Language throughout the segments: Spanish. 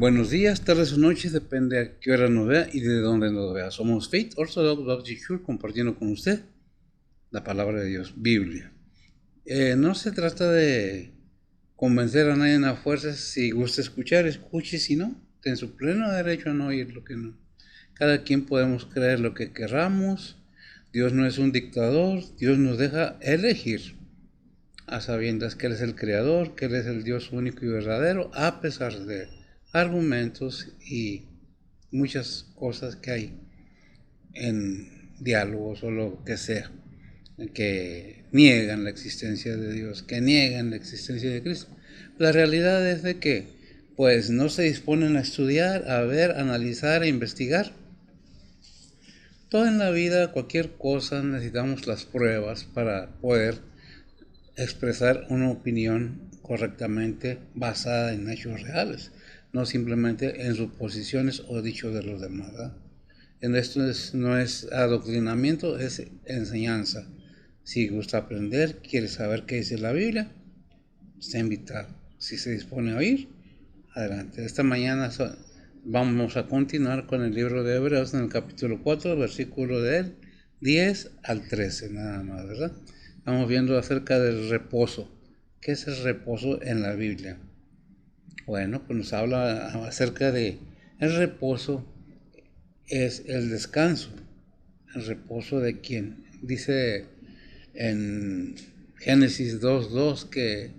Buenos días, tardes o noches, depende a qué hora nos vea y de dónde nos vea. Somos Faith Orthodox Baptist Church, compartiendo con usted la palabra de Dios, Biblia. No se trata de convencer a nadie a fuerzas. Si gusta escuchar, escuche; si no, ten su pleno derecho a no oír lo que no. Cada quien podemos creer lo que querramos. Dios no es un dictador. Dios nos deja elegir, a sabiendas que Él es el Creador, que Él es el Dios único y verdadero, a pesar de argumentos y muchas cosas que hay en diálogos o lo que sea, que niegan la existencia de Dios, que niegan la existencia de Cristo. La realidad es de que pues no se disponen a estudiar, a ver, a analizar, a investigar. Todo en la vida, cualquier cosa, necesitamos las pruebas para poder expresar una opinión correctamente basada en hechos reales, no simplemente en suposiciones o dichos de los demás, ¿verdad? En esto no es adoctrinamiento, es enseñanza. Si gusta aprender, quiere saber qué dice la Biblia, está invitado. Si se dispone a oír, adelante. Esta mañana vamos a continuar con el libro de Hebreos en el capítulo 4, versículo del 10 al 13, nada más, ¿verdad? Estamos viendo acerca del reposo. ¿Qué es el reposo en la Biblia? Bueno, pues nos habla acerca de el reposo. Es el descanso. El reposo de quién. Dice en Génesis 2:2 que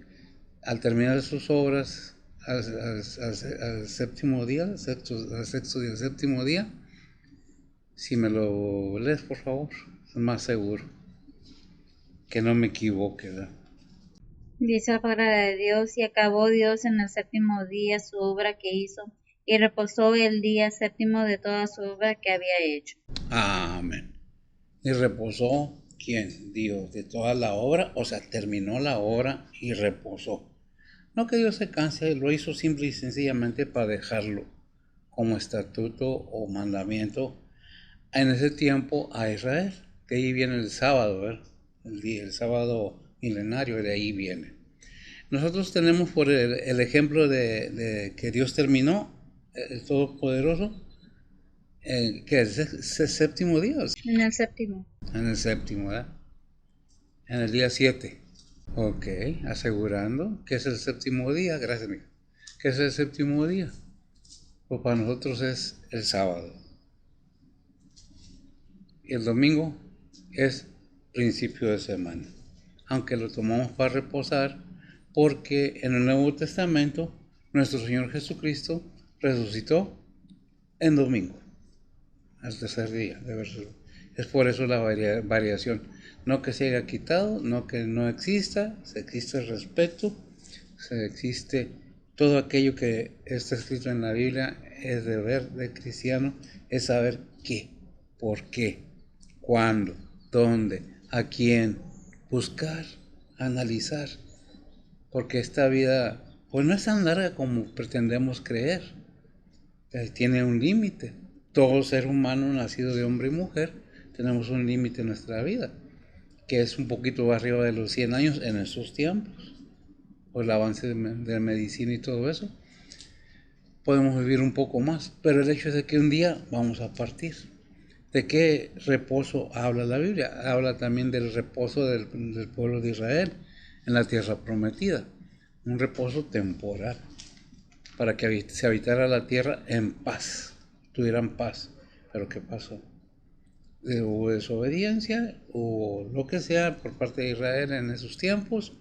al terminar sus obras al séptimo día, al sexto día, al séptimo día. Si me lo lees, por favor, es más seguro que no me equivoque, ¿verdad? Dice la palabra de Dios: y acabó Dios en el séptimo día su obra que hizo, y reposó el día séptimo de toda su obra que había hecho. Amén. Y reposó, ¿quién? Dios, de toda la obra, o sea, terminó la obra y reposó. No que Dios se canse, lo hizo simple y sencillamente para dejarlo como estatuto o mandamiento en ese tiempo a Israel. De ahí viene el sábado, ¿verdad? El sábado milenario, de ahí viene. Nosotros tenemos por el ejemplo de que Dios terminó, el Todopoderoso, que es el séptimo día. En el séptimo. En el séptimo, ¿verdad? En el día 7. Ok, asegurando que es el séptimo día. Gracias, mija. ¿Qué es el séptimo día? Pues para nosotros es el sábado. Y el domingo es principio de semana. Aunque lo tomamos para reposar, porque en el Nuevo Testamento nuestro Señor Jesucristo resucitó en domingo, al tercer día de verlo. Es por eso la variación. No que se haya quitado, no que no exista, se existe el respeto, se existe todo aquello que está escrito en la Biblia. Es deber del cristiano, es saber qué, por qué, cuándo, dónde, a quién, buscar, analizar, porque esta vida pues no es tan larga como pretendemos creer. Tiene un límite. Todo ser humano nacido de hombre y mujer tenemos un límite en nuestra vida, que es un poquito arriba de los 100 años en estos tiempos. Por el avance de medicina y todo eso, podemos vivir un poco más, pero el hecho es de que un día vamos a partir. ¿De qué reposo habla la Biblia? Habla también del reposo del pueblo de Israel en la tierra prometida, un reposo temporal, para que se habitara la tierra en paz, tuvieran paz. Pero ¿qué pasó? Hubo desobediencia o lo que sea por parte de Israel en esos tiempos,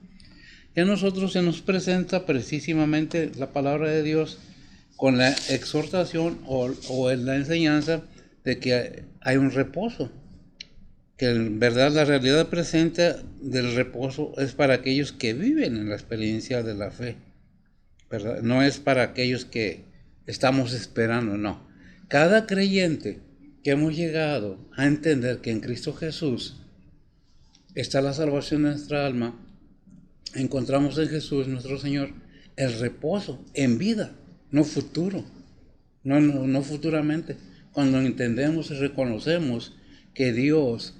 y a nosotros se nos presenta precisamente la palabra de Dios con la exhortación o en la enseñanza de que hay un reposo, que en verdad la realidad presente del reposo es para aquellos que viven en la experiencia de la fe, ¿verdad? No es para aquellos que estamos esperando, no. Cada creyente que hemos llegado a entender que en Cristo Jesús está la salvación de nuestra alma, encontramos en Jesús nuestro Señor el reposo en vida, no futuro, no futuramente. Cuando entendemos y reconocemos que Dios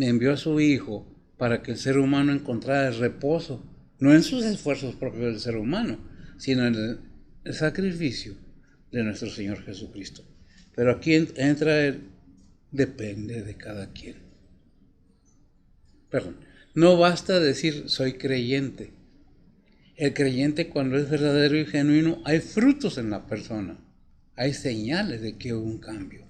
envió a su Hijo para que el ser humano encontrara el reposo, no en sus esfuerzos propios del ser humano, sino en el sacrificio de nuestro Señor Jesucristo. Pero aquí entra el depende de cada quien. Perdón, no basta decir soy creyente. El creyente, cuando es verdadero y genuino, hay frutos en la persona. Hay señales de que hubo un cambio,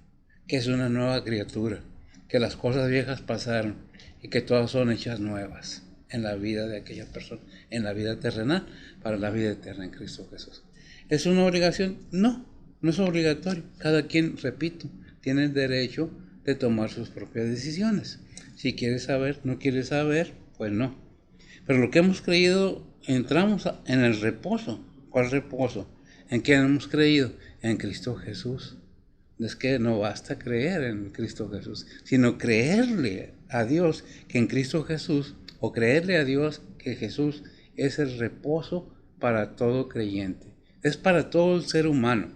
que es una nueva criatura, que las cosas viejas pasaron y que todas son hechas nuevas en la vida de aquella persona, en la vida terrenal, para la vida eterna en Cristo Jesús. ¿Es una obligación? No, no es obligatorio. Cada quien, repito, tiene el derecho de tomar sus propias decisiones. Si quiere saber, no quiere saber, pues no. Pero lo que hemos creído, entramos en el reposo. ¿Cuál reposo? ¿En quién hemos creído? En Cristo Jesús. Es que no basta creer en Cristo Jesús, sino creerle a Dios que en Cristo Jesús, o creerle a Dios que Jesús es el reposo para todo creyente. Es para todo el ser humano.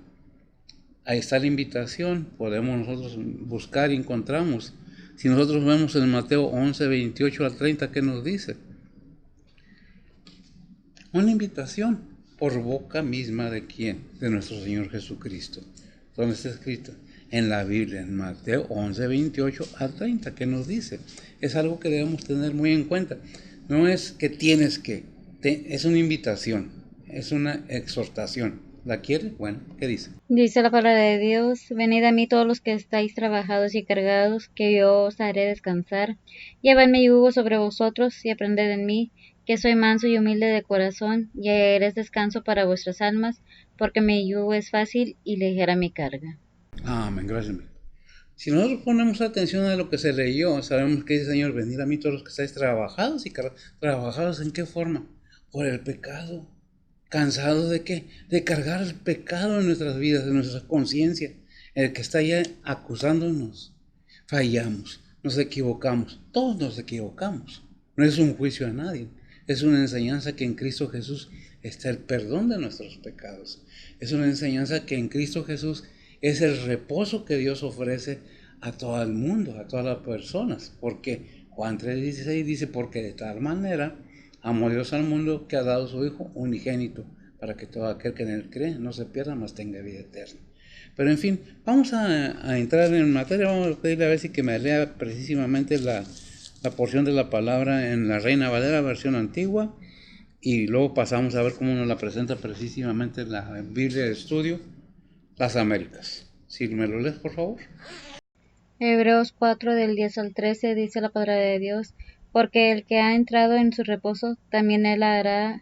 Ahí está la invitación, podemos nosotros buscar y encontramos. Si nosotros vemos en Mateo 11, 28 al 30, ¿qué nos dice? Una invitación por boca misma de quién, de nuestro Señor Jesucristo. ¿Dónde está escrito? En la Biblia, en Mateo 11, 28 al 30, ¿qué nos dice? Es algo que debemos tener muy en cuenta. No es que tienes que, es una invitación, es una exhortación. ¿La quiere? Bueno, ¿qué dice? Dice la palabra de Dios, venid a mí todos los que estáis trabajados y cargados, que yo os haré descansar. Llevad mi yugo sobre vosotros y aprended en mí, que soy manso y humilde de corazón, y hallaréis descanso para vuestras almas, porque mi yugo es fácil y ligera mi carga. Amén, gracias. Si nosotros ponemos atención a lo que se leyó, sabemos que dice, Señor, venid a mí todos los que estáis trabajados y cargados. ¿Trabajados en qué forma? Por el pecado. ¿Cansados de qué? De cargar el pecado en nuestras vidas, en nuestra conciencia. El que está ya acusándonos. Fallamos, nos equivocamos, todos nos equivocamos. No es un juicio a nadie, es una enseñanza que en Cristo Jesús está el perdón de nuestros pecados. Es una enseñanza que en Cristo Jesús es el reposo que Dios ofrece a todo el mundo, a todas las personas. Porque Juan 3:16 dice, porque de tal manera amó Dios al mundo que ha dado a su Hijo unigénito, para que todo aquel que en él cree no se pierda, mas tenga vida eterna. Pero en fin, vamos a entrar en materia, vamos a pedirle a ver si que me lea precisamente la porción de la palabra en la Reina Valera, versión antigua, y luego pasamos a ver cómo nos la presenta precisamente la Biblia de Estudio, las Américas. Si me lo lees, por favor. Hebreos 4 del 10 al 13 dice la palabra de Dios, porque el que ha entrado en su reposo, también él ha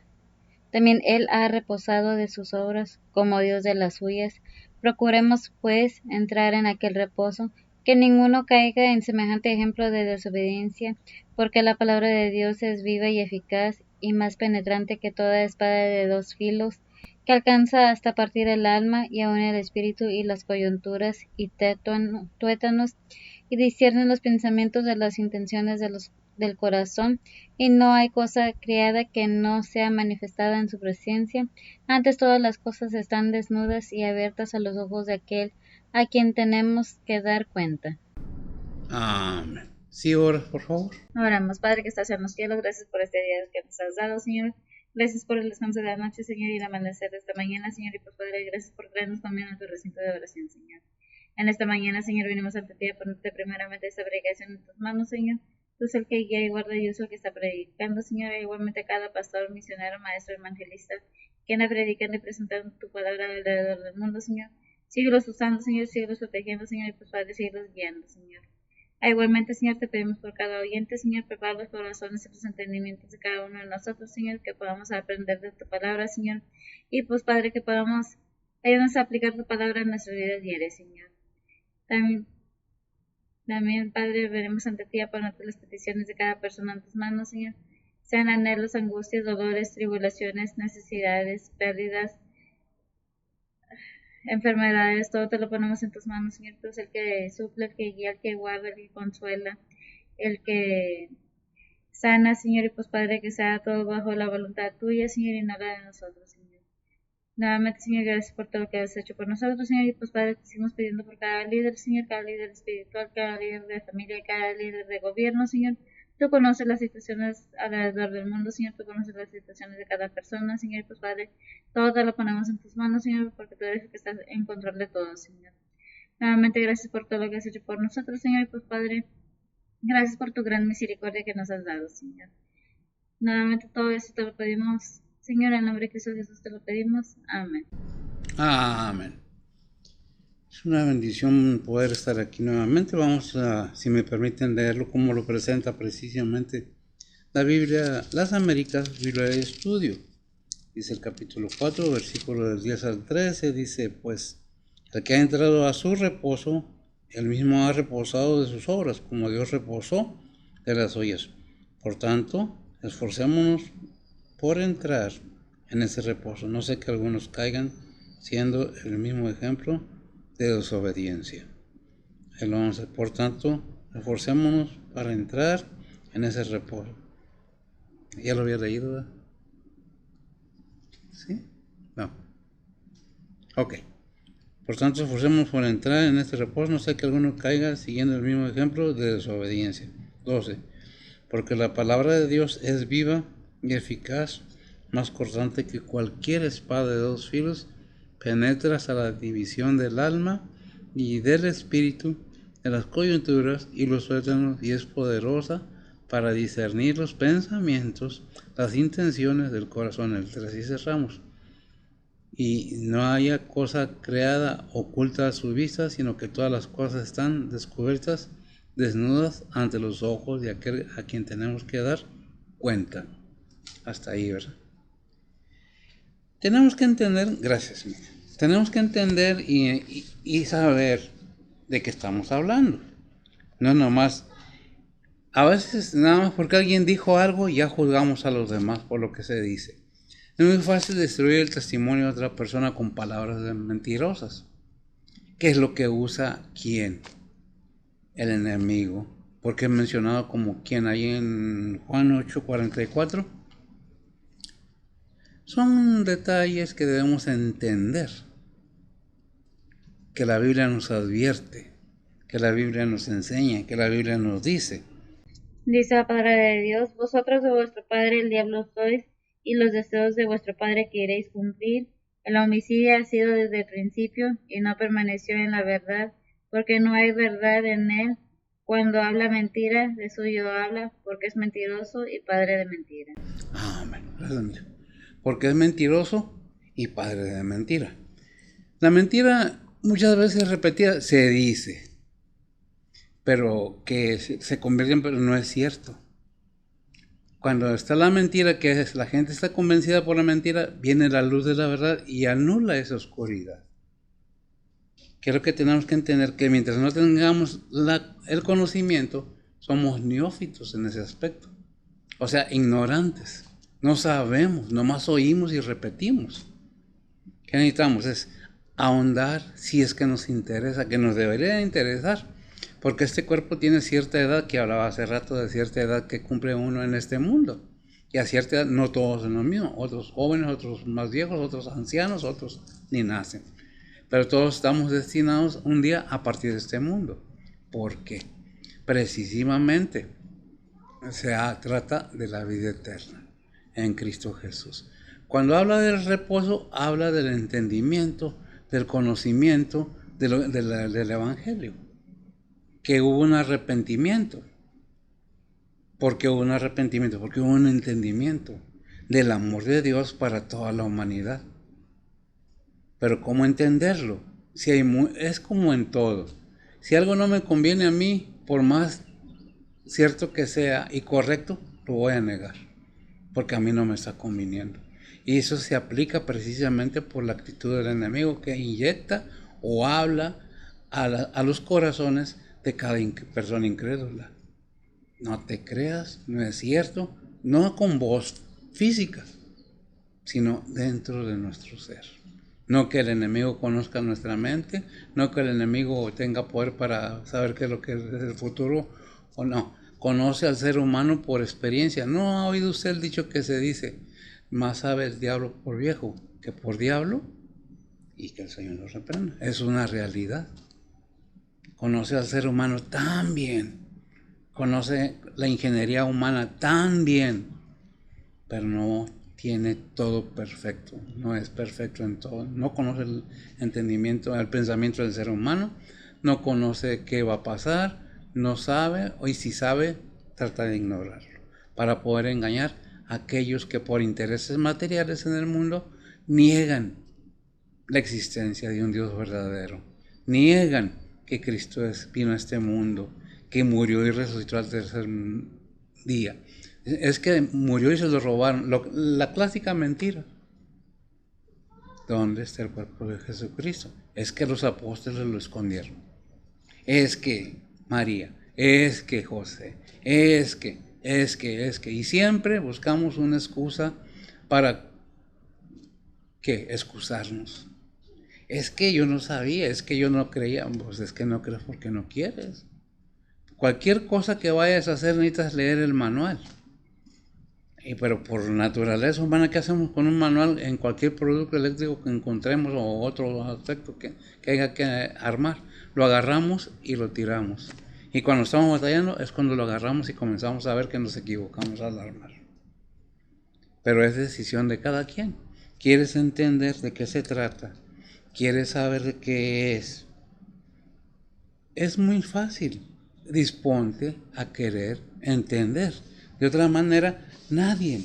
reposado de sus obras, como Dios de las suyas. Procuremos, pues, entrar en aquel reposo, que ninguno caiga en semejante ejemplo de desobediencia, porque la palabra de Dios es viva y eficaz, y más penetrante que toda espada de dos filos, que alcanza hasta partir el alma y aun el espíritu y las coyunturas y tuétanos, y discierne los pensamientos de las intenciones del corazón, y no hay cosa criada que no sea manifestada en su presencia. Antes todas las cosas están desnudas y abiertas a los ojos de aquel a quien tenemos que dar cuenta. Amén. Sí, oras, por favor. Oramos, Padre que estás en los cielos, gracias por este día que nos has dado, Señor. Gracias por el descanso de la noche, Señor, y el amanecer de esta mañana, Señor, y por Padre, gracias por traernos también a tu recinto de oración, Señor. En esta mañana, Señor, venimos ante ti a ponerte primeramente esta predicación en tus manos, Señor. Tú eres el que guía y guarda y uso el que está predicando, Señor, e igualmente cada pastor, misionero, maestro, evangelista, quien ha predicando y presentando tu palabra alrededor del mundo, Señor. Síguelos usando, Señor, síguelos protegiendo, Señor, y pues Padre, síguelos guiando, Señor. Igualmente, Señor, te pedimos por cada oyente, Señor, prepara los corazones y los entendimientos de cada uno de nosotros, Señor, que podamos aprender de tu palabra, Señor, y pues, Padre, que podamos ayudarnos a aplicar tu palabra en nuestras vidas diarias, Señor. También, Padre, venimos ante ti a ponerte las peticiones de cada persona en tus manos, Señor, sean anhelos, angustias, dolores, tribulaciones, necesidades, pérdidas, enfermedades, todo te lo ponemos en tus manos, Señor. Tú eres el que suple, el que guía, el que guarda, el que consuela, el que sana, Señor, y pues Padre, que sea todo bajo la voluntad tuya, Señor, y no la de nosotros, Señor. Nuevamente, Señor, gracias por todo lo que has hecho por nosotros, Señor, y pues Padre, te seguimos pidiendo por cada líder, Señor, cada líder espiritual, cada líder de familia, cada líder de gobierno, Señor, Tú conoces las situaciones alrededor del mundo, Señor, tú conoces las situaciones de cada persona, Señor, pues Padre, todo te lo ponemos en tus manos, Señor, porque tú eres el que estás en control de todo, Señor. Nuevamente, gracias por todo lo que has hecho por nosotros, Señor, pues Padre, gracias por tu gran misericordia que nos has dado, Señor. Nuevamente, todo eso te lo pedimos, Señor, en el nombre de Cristo Jesús te lo pedimos. Amén. Amén. Es una bendición poder estar aquí nuevamente. Vamos a, si me permiten, leerlo como lo presenta precisamente la Biblia, las Américas, Biblia de Estudio. Dice el capítulo 4, versículo del 10 al 13, dice, pues, el que ha entrado a su reposo, él mismo ha reposado de sus obras, como Dios reposó de las suyas. Por tanto, esforcémonos por entrar en ese reposo. No sé que algunos caigan siendo el mismo ejemplo de desobediencia. El 11, por tanto, esforcémonos para entrar en ese reposo. ¿Ya lo había leído, verdad? ¿Sí? No. Ok. Por tanto, esforcémonos por entrar en este reposo, no sea que alguno caiga siguiendo el mismo ejemplo de desobediencia. 12. Porque la palabra de Dios es viva y eficaz, más cortante que cualquier espada de dos filos, penetra hasta la división del alma y del espíritu, de las coyunturas y los tuétanos, y es poderosa para discernir los pensamientos, las intenciones del corazón. El 13 y cerramos. Y no haya cosa creada oculta a su vista, sino que todas las cosas están descubiertas, desnudas ante los ojos de aquel a quien tenemos que dar cuenta. Hasta ahí, ¿verdad? Tenemos que entender, gracias, Miguel. Tenemos que entender y saber de qué estamos hablando. No nomás, a veces nada más porque alguien dijo algo ya juzgamos a los demás por lo que se dice. Es muy fácil destruir el testimonio de otra persona con palabras mentirosas. ¿Qué es lo que usa quién? El enemigo. Porque es mencionado como quien ahí en Juan 8:44. Son detalles que debemos entender. Que la Biblia nos advierte. Que la Biblia nos enseña. Que la Biblia nos dice. Dice la palabra de Dios, vosotros de vuestro padre el diablo sois, y los deseos de vuestro padre queréis cumplir. El homicidio ha sido desde el principio, y no permaneció en la verdad, porque no hay verdad en él. Cuando habla mentira, de suyo habla, porque es mentiroso y padre de mentira. Amén. Porque es mentiroso y padre de mentira. La mentira muchas veces repetida se dice, pero que se convierte en, pero no es cierto. Cuando está la mentira, que es la gente está convencida por la mentira, viene la luz de la verdad y anula esa oscuridad. Creo que tenemos que entender que mientras no tengamos el conocimiento, somos neófitos en ese aspecto. O sea, ignorantes. No sabemos, nomás oímos y repetimos. ¿Qué necesitamos? Es ahondar si es que nos interesa, que nos debería interesar. Porque este cuerpo tiene cierta edad, que hablaba hace rato de cierta edad que cumple uno en este mundo. Y a cierta edad no todos son lo mismo. Otros jóvenes, otros más viejos, otros ancianos, otros ni nacen. Pero todos estamos destinados un día a partir de este mundo. ¿Por qué? Precisamente se trata de la vida eterna en Cristo Jesús. Cuando habla del reposo, habla del entendimiento, del conocimiento del Evangelio. Que hubo un arrepentimiento. ¿Por qué hubo un arrepentimiento? Porque hubo un entendimiento del amor de Dios para toda la humanidad. Pero ¿cómo entenderlo? Si es como en todo. Si algo no me conviene a mí, por más cierto que sea y correcto, lo voy a negar. Porque a mí no me está conviniendo. Y eso se aplica precisamente por la actitud del enemigo que inyecta o habla a los corazones de cada persona incrédula. No te creas, no es cierto, no con voz física, sino dentro de nuestro ser. No que el enemigo conozca nuestra mente, no que el enemigo tenga poder para saber qué es lo que es el futuro o no. Conoce al ser humano por experiencia. ¿No ha oído usted el dicho que se dice, más sabe el diablo por viejo que por diablo? Y que el Señor nos reprenda. Es una realidad. Conoce al ser humano tan bien conoce la ingeniería humana tan bien, pero no tiene todo perfecto, no es perfecto en todo, no conoce el entendimiento, el pensamiento del ser humano, no conoce qué va a pasar, no sabe, o y si sabe, trata de ignorarlo, para poder engañar a aquellos que por intereses materiales en el mundo niegan la existencia de un Dios verdadero, niegan que Cristo vino a este mundo, que murió y resucitó al tercer día. Es que murió y se lo robaron. La clásica mentira. ¿Dónde está el cuerpo de Jesucristo? Es que los apóstoles lo escondieron. Es que María, es que José, es que. Y siempre buscamos una excusa para, ¿qué? Excusarnos. Es que yo no sabía, es que yo no creía. Pues es que no crees porque no quieres. Cualquier cosa que vayas a hacer necesitas leer el manual. Pero por naturaleza humana, ¿qué hacemos con un manual en cualquier producto eléctrico que encontremos o otro aspecto que haya que armar? Lo agarramos y lo tiramos. Y cuando estamos batallando es cuando lo agarramos y comenzamos a ver que nos equivocamos al armar. Pero es decisión de cada quien. ¿Quieres entender de qué se trata? ¿Quieres saber de qué es? Es muy fácil. Disponte a querer entender. De otra manera, nadie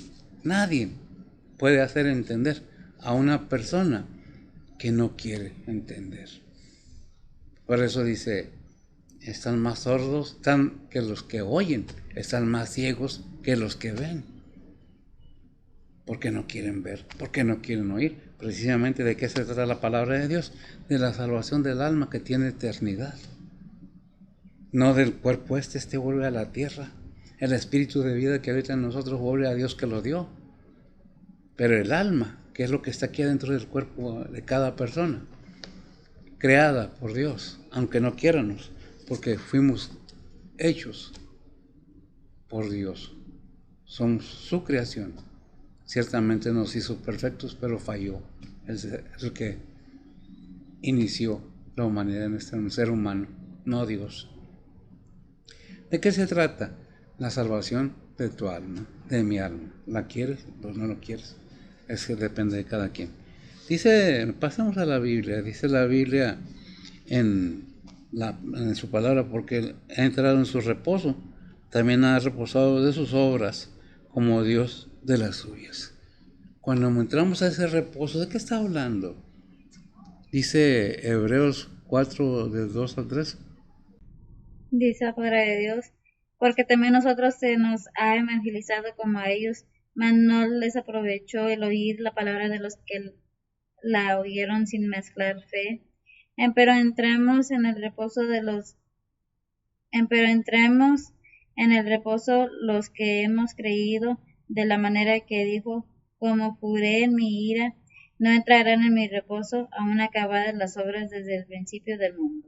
puede hacer entender a una persona que no quiere entender. Por eso dice, están más sordos que los que oyen, están más ciegos que los que ven. Porque no quieren ver, porque no quieren oír. Precisamente de qué se trata la palabra de Dios, de la salvación del alma que tiene eternidad. No del cuerpo este vuelve a la tierra. El espíritu de vida que habita en nosotros vuelve a Dios que lo dio. Pero el alma, que es lo que está aquí adentro del cuerpo de cada persona, creada por Dios, aunque no quiéramos, porque fuimos hechos por Dios. Somos su creación. Ciertamente nos hizo perfectos, pero falló. Es el que inició la humanidad en este ser humano, no Dios. ¿De qué se trata? La salvación de tu alma, de mi alma. ¿La quieres? Pues no lo quieres. Es que depende de cada quien. Dice, pasamos a la Biblia, dice la Biblia en su palabra, porque ha entrado en su reposo, también ha reposado de sus obras, como Dios de las suyas. Cuando entramos a ese reposo, ¿de qué está hablando? Dice Hebreos 4, del 2 al 3. Dice la palabra de Dios, porque también nosotros se nos ha evangelizado como a ellos, mas no les aprovechó el oír la palabra de los que la oyeron sin mezclar fe. Pero entremos en el reposo los que hemos creído, de la manera que dijo, como juré en mi ira, no entrarán en mi reposo, aún acabadas las obras desde el principio del mundo.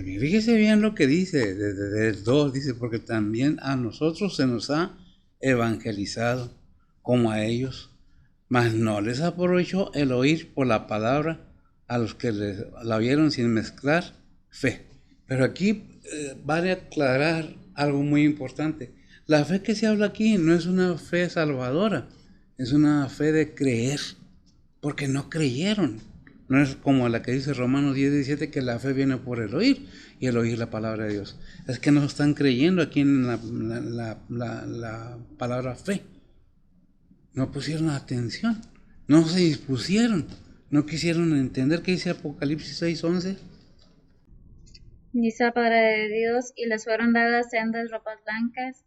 Fíjese bien lo que dice, desde el 2, dice, porque también a nosotros se nos ha evangelizado, como a ellos, mas no les aprovechó el oír por la palabra a los que la oyeron sin mezclar fe. Pero aquí vale aclarar algo muy importante. La fe que se habla aquí no es una fe salvadora, es una fe de creer, porque no creyeron. No es como la que dice Romanos 10:17, que la fe viene por el oír, y el oír la palabra de Dios. Es que no están creyendo aquí en la palabra fe. No pusieron atención, no se dispusieron, no quisieron entender. ¿Qué dice Apocalipsis 6:11? Dice la palabra de Dios, y les fueron dadas sendas ropas blancas,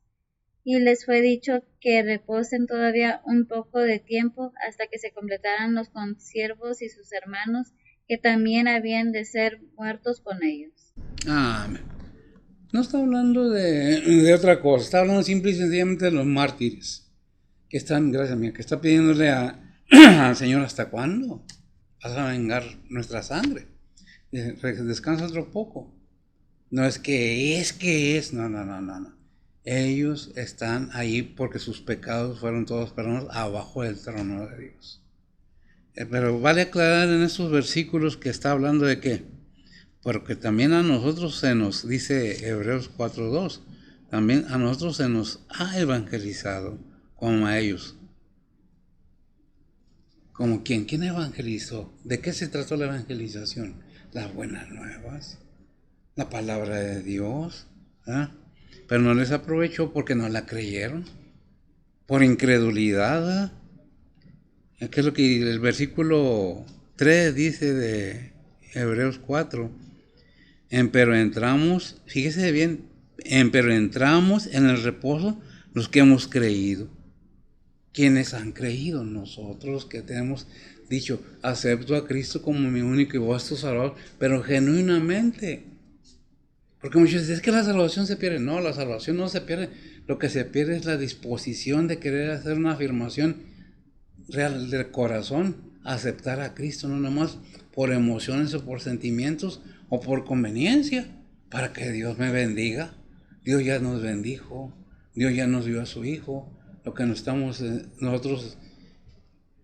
y les fue dicho que reposen todavía un poco de tiempo hasta que se completaran los consiervos y sus hermanos, que también habían de ser muertos con ellos. Amén. No está hablando de otra cosa, está hablando simple y sencillamente de los mártires, que están, gracias mía, que está pidiéndole al Señor, ¿hasta cuándo vas a vengar nuestra sangre? Descansa otro poco. No es que es, no. Ellos están ahí porque sus pecados fueron todos perdonados abajo del trono de Dios. Pero vale aclarar en estos versículos que está hablando de qué. Porque también a nosotros se nos dice Hebreos 4:2, también a nosotros se nos ha evangelizado, como a ellos. ¿Como quién? ¿Quién evangelizó? ¿De qué se trató la evangelización? Las buenas nuevas, la palabra de Dios, ¿eh? Pero no les aprovechó porque no la creyeron, por incredulidad, ¿eh? ¿Qué es lo que el versículo 3 dice de Hebreos 4? Pero entramos, fíjese bien, pero entramos en el reposo los que hemos creído. ¿Quiénes han creído? Nosotros que tenemos dicho, acepto a Cristo como mi único y vuestro Salvador, pero genuinamente. Porque muchos dicen, es que la salvación se pierde. No, la salvación no se pierde. Lo que se pierde es la disposición de querer hacer una afirmación real del corazón, aceptar a Cristo, no nomás por emociones o por sentimientos o por conveniencia, para que Dios me bendiga. Dios ya nos bendijo, Dios ya nos dio a su Hijo. Lo que nos estamos nosotros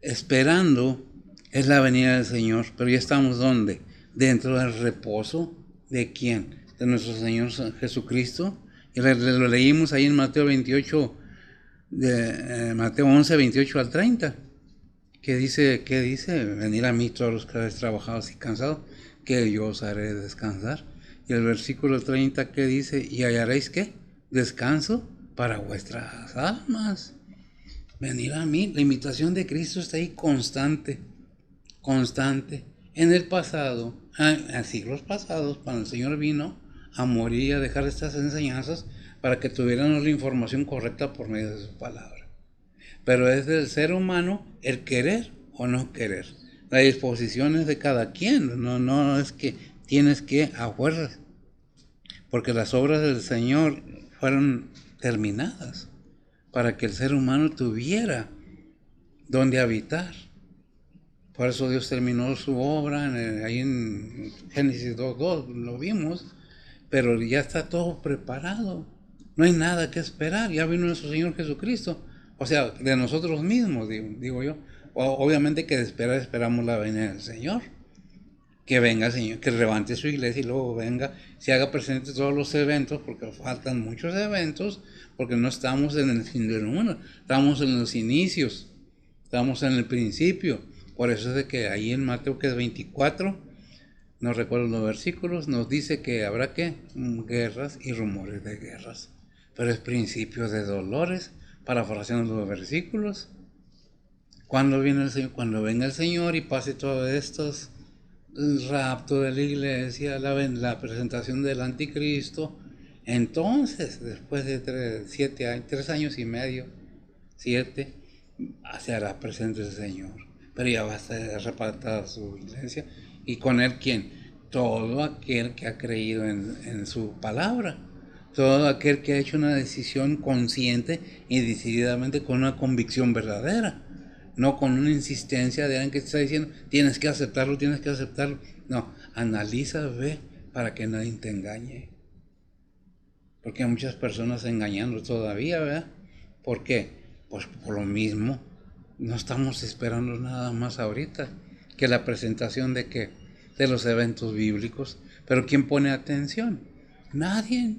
esperando es la venida del Señor, pero ya estamos ¿dónde? Dentro del reposo de ¿quién? De nuestro Señor Jesucristo. Y lo leímos ahí en Mateo 28, Mateo 11, 28 al 30. ¿Qué dice? Venid a mí todos los que habéis trabajado y cansados, que yo os haré descansar. Y el versículo 30, ¿qué dice? Y hallaréis ¿qué? Descanso para vuestras almas. Venid a mí. La invitación de Cristo está ahí constante. En el pasado, en siglos pasados, cuando el Señor vino a morir y a dejar estas enseñanzas para que tuviéramos la información correcta por medio de su palabra. Pero es del ser humano el querer o no querer. La disposición es de cada quien, no es que tienes que a fuerzas, porque las obras del Señor fueron terminadas para que el ser humano tuviera donde habitar. Por eso Dios terminó su obra ahí en Génesis 2:2, lo vimos, pero ya está todo preparado. No hay nada que esperar, ya vino nuestro Señor Jesucristo. O sea, de nosotros mismos, digo yo. Obviamente que esperamos la venida del Señor. Que venga el Señor, que levante su iglesia y luego venga, se haga presente todos los eventos, porque faltan muchos eventos, porque no estamos en el fin del mundo, estamos en los inicios, estamos en el principio. Por eso es de que ahí en Mateo que es 24, no recuerdo los versículos, nos dice que habrá que guerras y rumores de guerras. Pero es principio de dolores, parafraseando los versículos. ¿Cuándo viene el Señor? Cuando venga el Señor y pase todos estos, el rapto de la iglesia, la presentación del anticristo, entonces, después de 3 años y medio, 7, se hará presente el Señor. Pero ya va a ser repartada su iglesia. ¿Y con él quién? Todo aquel que ha creído en su palabra. Todo aquel que ha hecho una decisión consciente y decididamente con una convicción verdadera. No con una insistencia de alguien que te está diciendo, tienes que aceptarlo. No, analiza, ve, para que nadie te engañe. Porque hay muchas personas engañando todavía, ¿verdad? ¿Por qué? Pues por lo mismo. No estamos esperando nada más ahorita que la presentación de qué, de los eventos bíblicos. Pero ¿quién pone atención? Nadie.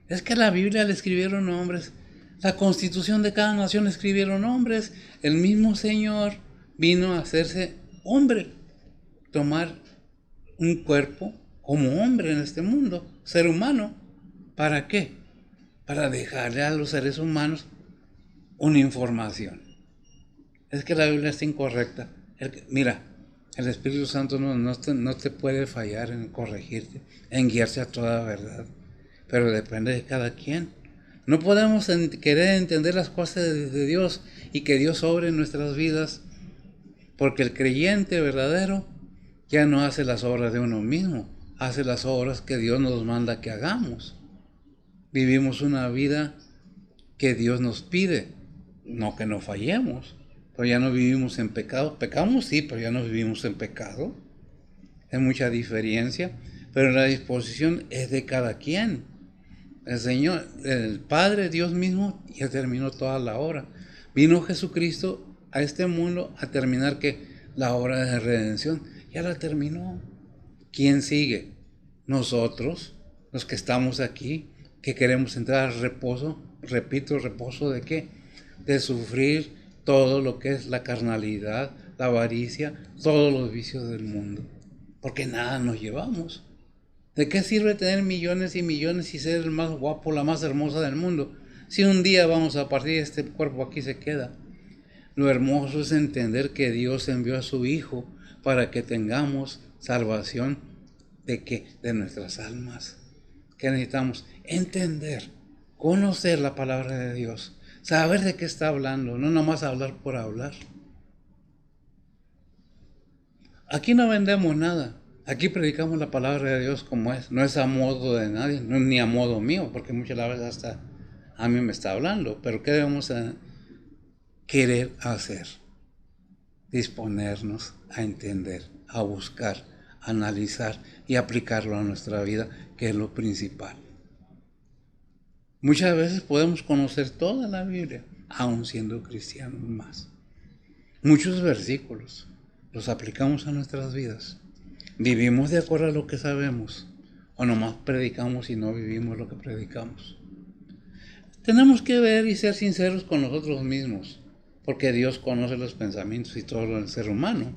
Es que la Biblia la escribieron hombres. La constitución de cada nación la escribieron hombres. El mismo Señor vino a hacerse hombre. Tomar un cuerpo como hombre en este mundo. Ser humano. ¿Para qué? Para dejarle a los seres humanos una información. Es que la Biblia está incorrecta. Mira, el Espíritu Santo no te puede fallar en corregirte, en guiarse a toda verdad. Pero depende de cada quien. No podemos querer entender las cosas de Dios y que Dios obre en nuestras vidas, porque el creyente verdadero ya no hace las obras de uno mismo, hace las obras que Dios nos manda que hagamos. Vivimos una vida que Dios nos pide, no que no fallemos. Pero ya no vivimos en pecado. Pecamos sí, pero ya no vivimos en pecado. Hay mucha diferencia, pero la disposición es de cada quien. El Señor, el Padre, Dios mismo, ya terminó toda la obra. Vino Jesucristo a este mundo a terminar que la obra de redención ya la terminó. ¿Quién sigue? Nosotros, los que estamos aquí, que queremos entrar al reposo, repito, reposo de qué? De sufrir todo lo que es la carnalidad, la avaricia, todos los vicios del mundo. Porque nada nos llevamos. ¿De qué sirve tener millones y millones y ser el más guapo, la más hermosa del mundo? Si un día vamos a partir, este cuerpo aquí se queda. Lo hermoso es entender que Dios envió a su Hijo para que tengamos salvación de qué? De nuestras almas. ¿Qué necesitamos? Entender, conocer la palabra de Dios, saber de qué está hablando, no nomás hablar por hablar. Aquí no vendemos nada. Aquí predicamos la palabra de Dios como es. No es a modo de nadie, no es ni a modo mío, porque muchas veces hasta a mí me está hablando. Pero ¿qué debemos querer hacer? Disponernos a entender, a buscar, a analizar y aplicarlo a nuestra vida, que es lo principal. Muchas veces podemos conocer toda la Biblia, aun siendo cristianos más. Muchos versículos los aplicamos a nuestras vidas. ¿Vivimos de acuerdo a lo que sabemos? ¿O nomás predicamos y no vivimos lo que predicamos? Tenemos que ver y ser sinceros con nosotros mismos, porque Dios conoce los pensamientos y todo lo del ser humano.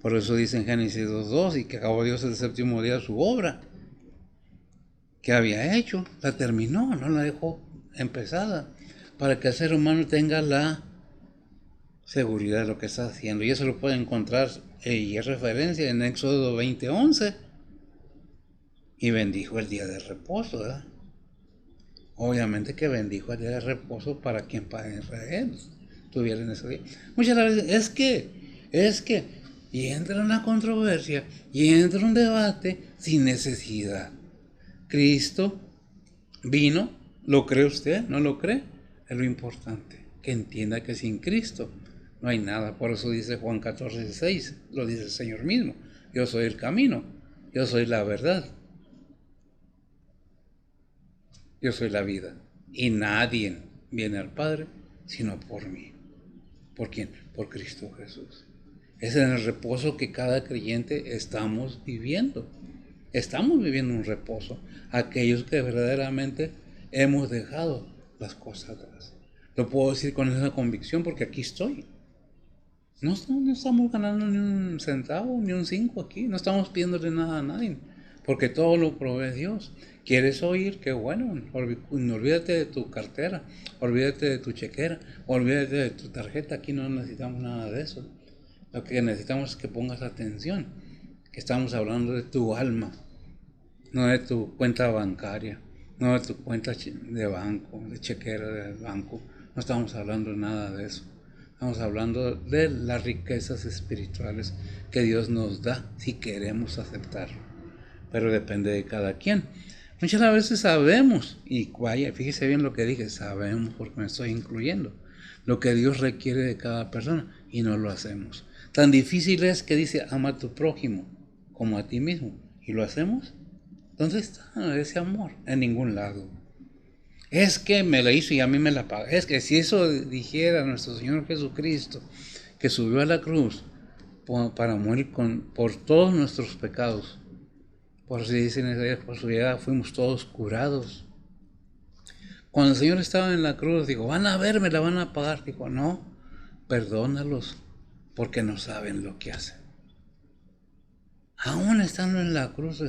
Por eso dice en Génesis 2:2, y que acabó Dios el séptimo día su obra que había hecho, la terminó, no la dejó empezada, para que el ser humano tenga la seguridad de lo que está haciendo. Y eso lo puede encontrar, y es referencia en Éxodo 20:11. Y bendijo el día de reposo, ¿verdad? Obviamente que bendijo el día de reposo para quien para Israel tuviera en ese día. Muchas veces es que, y entra una controversia, y entra un debate sin necesidad. Cristo vino, ¿lo cree usted? ¿No lo cree? Es lo importante, que entienda que sin Cristo no hay nada. Por eso dice Juan 14:6, lo dice el Señor mismo. Yo soy el camino, yo soy la verdad, yo soy la vida. Y nadie viene al Padre sino por mí. ¿Por quién? Por Cristo Jesús. Es en el reposo que cada creyente estamos viviendo. Estamos viviendo un reposo. Aquellos que verdaderamente hemos dejado las cosas atrás. Lo puedo decir con esa convicción porque aquí estoy. No estamos ganando ni un centavo, ni un 5 aquí. No estamos pidiéndole nada a nadie. Porque todo lo provee Dios. ¿Quieres oír? Qué bueno. No olvídate de tu cartera. Olvídate de tu chequera. Olvídate de tu tarjeta. Aquí no necesitamos nada de eso. Lo que necesitamos es que pongas atención. Que estamos hablando de tu alma. No de tu cuenta bancaria. No de tu cuenta de banco, de chequera de banco. No estamos hablando nada de eso. Estamos hablando de las riquezas espirituales que Dios nos da si queremos aceptarlo. Pero depende de cada quien. Muchas veces sabemos, y vaya, fíjese bien lo que dije, sabemos porque me estoy incluyendo, lo que Dios requiere de cada persona y no lo hacemos. Tan difícil es que dice, ama a tu prójimo como a ti mismo. ¿Y lo hacemos? ¿Dónde está ese amor? En ningún lado. Es que me la hizo y a mí me la paga. Es que si eso dijera nuestro Señor Jesucristo, que subió a la cruz para morir por todos nuestros pecados, por si dicen por su llegada fuimos todos curados. Cuando el Señor estaba en la cruz, dijo, van a verme, la van a pagar. Dijo, no, perdónalos, porque no saben lo que hacen. Aún estando en la cruz,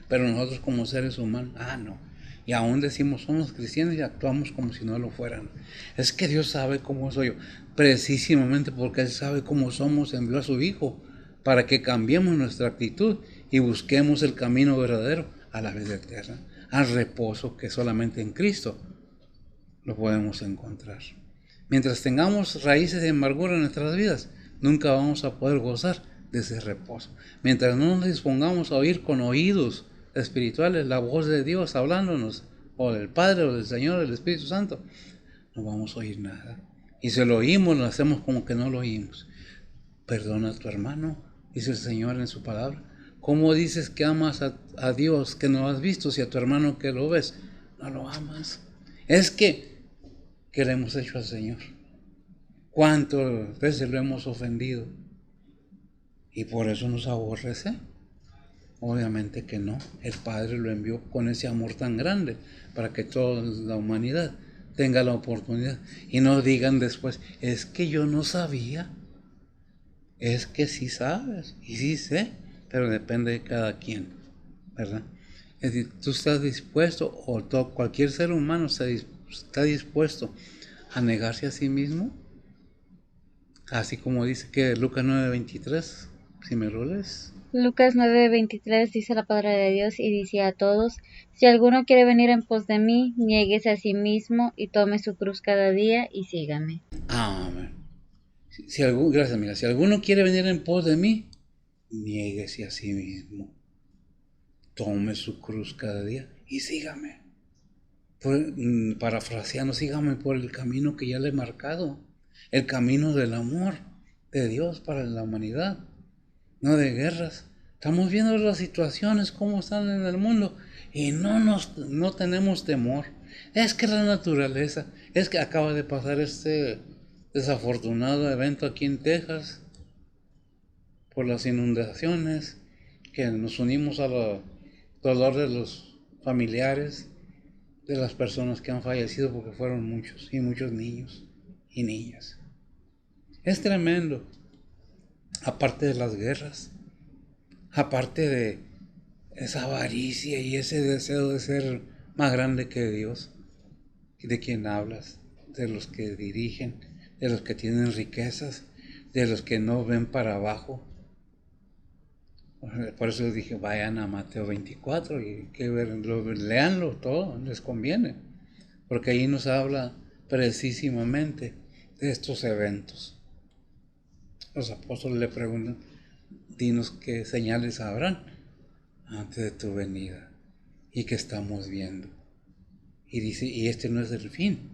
pero nosotros como seres humanos, no. Y aún decimos, somos cristianos y actuamos como si no lo fueran. Es que Dios sabe cómo soy yo. Precisamente porque Él sabe cómo somos, envió a su Hijo para que cambiemos nuestra actitud y busquemos el camino verdadero a la vida eterna, al reposo que solamente en Cristo lo podemos encontrar. Mientras tengamos raíces de amargura en nuestras vidas, nunca vamos a poder gozar de ese reposo. Mientras no nos dispongamos a oír con oídos espirituales la voz de Dios hablándonos, o del Padre, o del Señor, o del Espíritu Santo, no vamos a oír nada. Y si lo oímos, lo hacemos como que no lo oímos. Perdona a tu hermano, dice el Señor en su palabra. ¿Cómo dices que amas a Dios que no has visto si a tu hermano que lo ves no lo amas? Es que le hemos hecho al Señor. ¿Cuántas veces lo hemos ofendido? Y por eso nos aborrece. Obviamente que no. El Padre lo envió con ese amor tan grande para que toda la humanidad tenga la oportunidad. Y no digan después, es que yo no sabía. Es que sí sabes y sí sé, pero depende de cada quien, ¿verdad? Es decir, tú estás dispuesto, o cualquier ser humano está dispuesto a negarse a sí mismo, así como dice que Lucas 9:23, si me lo lees. Lucas 9:23 dice la palabra de Dios y dice a todos, si alguno quiere venir en pos de mí, niéguese a sí mismo y tome su cruz cada día y sígame. Amén. Gracias, amiga. Si alguno quiere venir en pos de mí, niéguese a sí mismo, tome su cruz cada día y sígame. Parafraseando, sígame por el camino que ya le he marcado, el camino del amor de Dios para la humanidad, no de guerras. Estamos viendo las situaciones, cómo están en el mundo, y no tenemos temor. Es que la naturaleza, es que acaba de pasar este desafortunado evento aquí en Texas, por las inundaciones, que nos unimos al dolor de los familiares de las personas que han fallecido, porque fueron muchos, y muchos niños y niñas. Es tremendo, aparte de las guerras, aparte de esa avaricia y ese deseo de ser más grande que Dios, de quien hablas, de los que dirigen, de los que tienen riquezas, de los que no ven para abajo. Por eso dije, vayan a Mateo 24 y leanlo todo, les conviene, porque ahí nos habla precisamente de estos eventos. Los apóstoles le preguntan, dinos qué señales habrán antes de tu venida y que estamos viendo. Y dice, y este no es el fin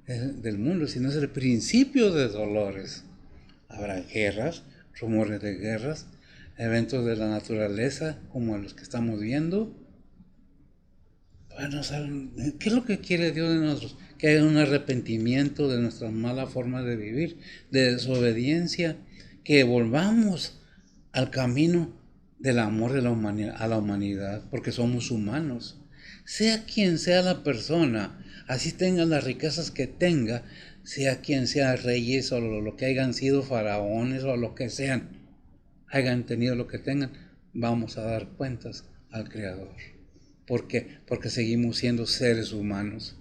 del mundo, sino es el principio de dolores. Habrá guerras, rumores de guerras, eventos de la naturaleza como los que estamos viendo. Bueno, ¿qué es lo que quiere Dios de nosotros? Que haya un arrepentimiento de nuestra mala forma de vivir, de desobediencia, que volvamos al camino del amor de la humanidad, a la humanidad, porque somos humanos. Sea quien sea la persona, así tenga las riquezas que tenga, sea quien sea reyes o lo que hayan sido faraones o lo que sean, hayan tenido lo que tengan, vamos a dar cuentas al Creador. ¿Por qué? Porque seguimos siendo seres humanos.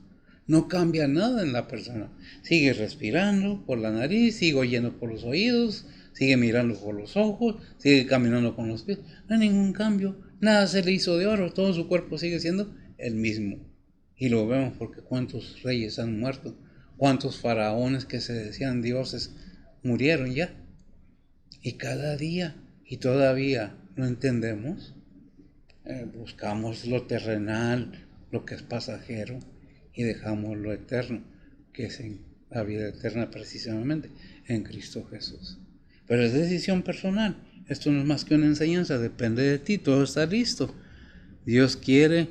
No cambia nada en la persona. Sigue respirando por la nariz, sigue oyendo por los oídos, sigue mirando por los ojos, sigue caminando con los pies. No hay ningún cambio. Nada se le hizo de oro. Todo su cuerpo sigue siendo el mismo. Y lo vemos porque cuántos reyes han muerto. Cuántos faraones que se decían dioses murieron ya. Y cada día, y todavía no entendemos, buscamos lo terrenal, lo que es pasajero, y dejamos lo eterno, que es la vida eterna precisamente en Cristo Jesús. Pero es decisión personal. Esto no es más que una enseñanza, depende de ti, todo está listo. Dios quiere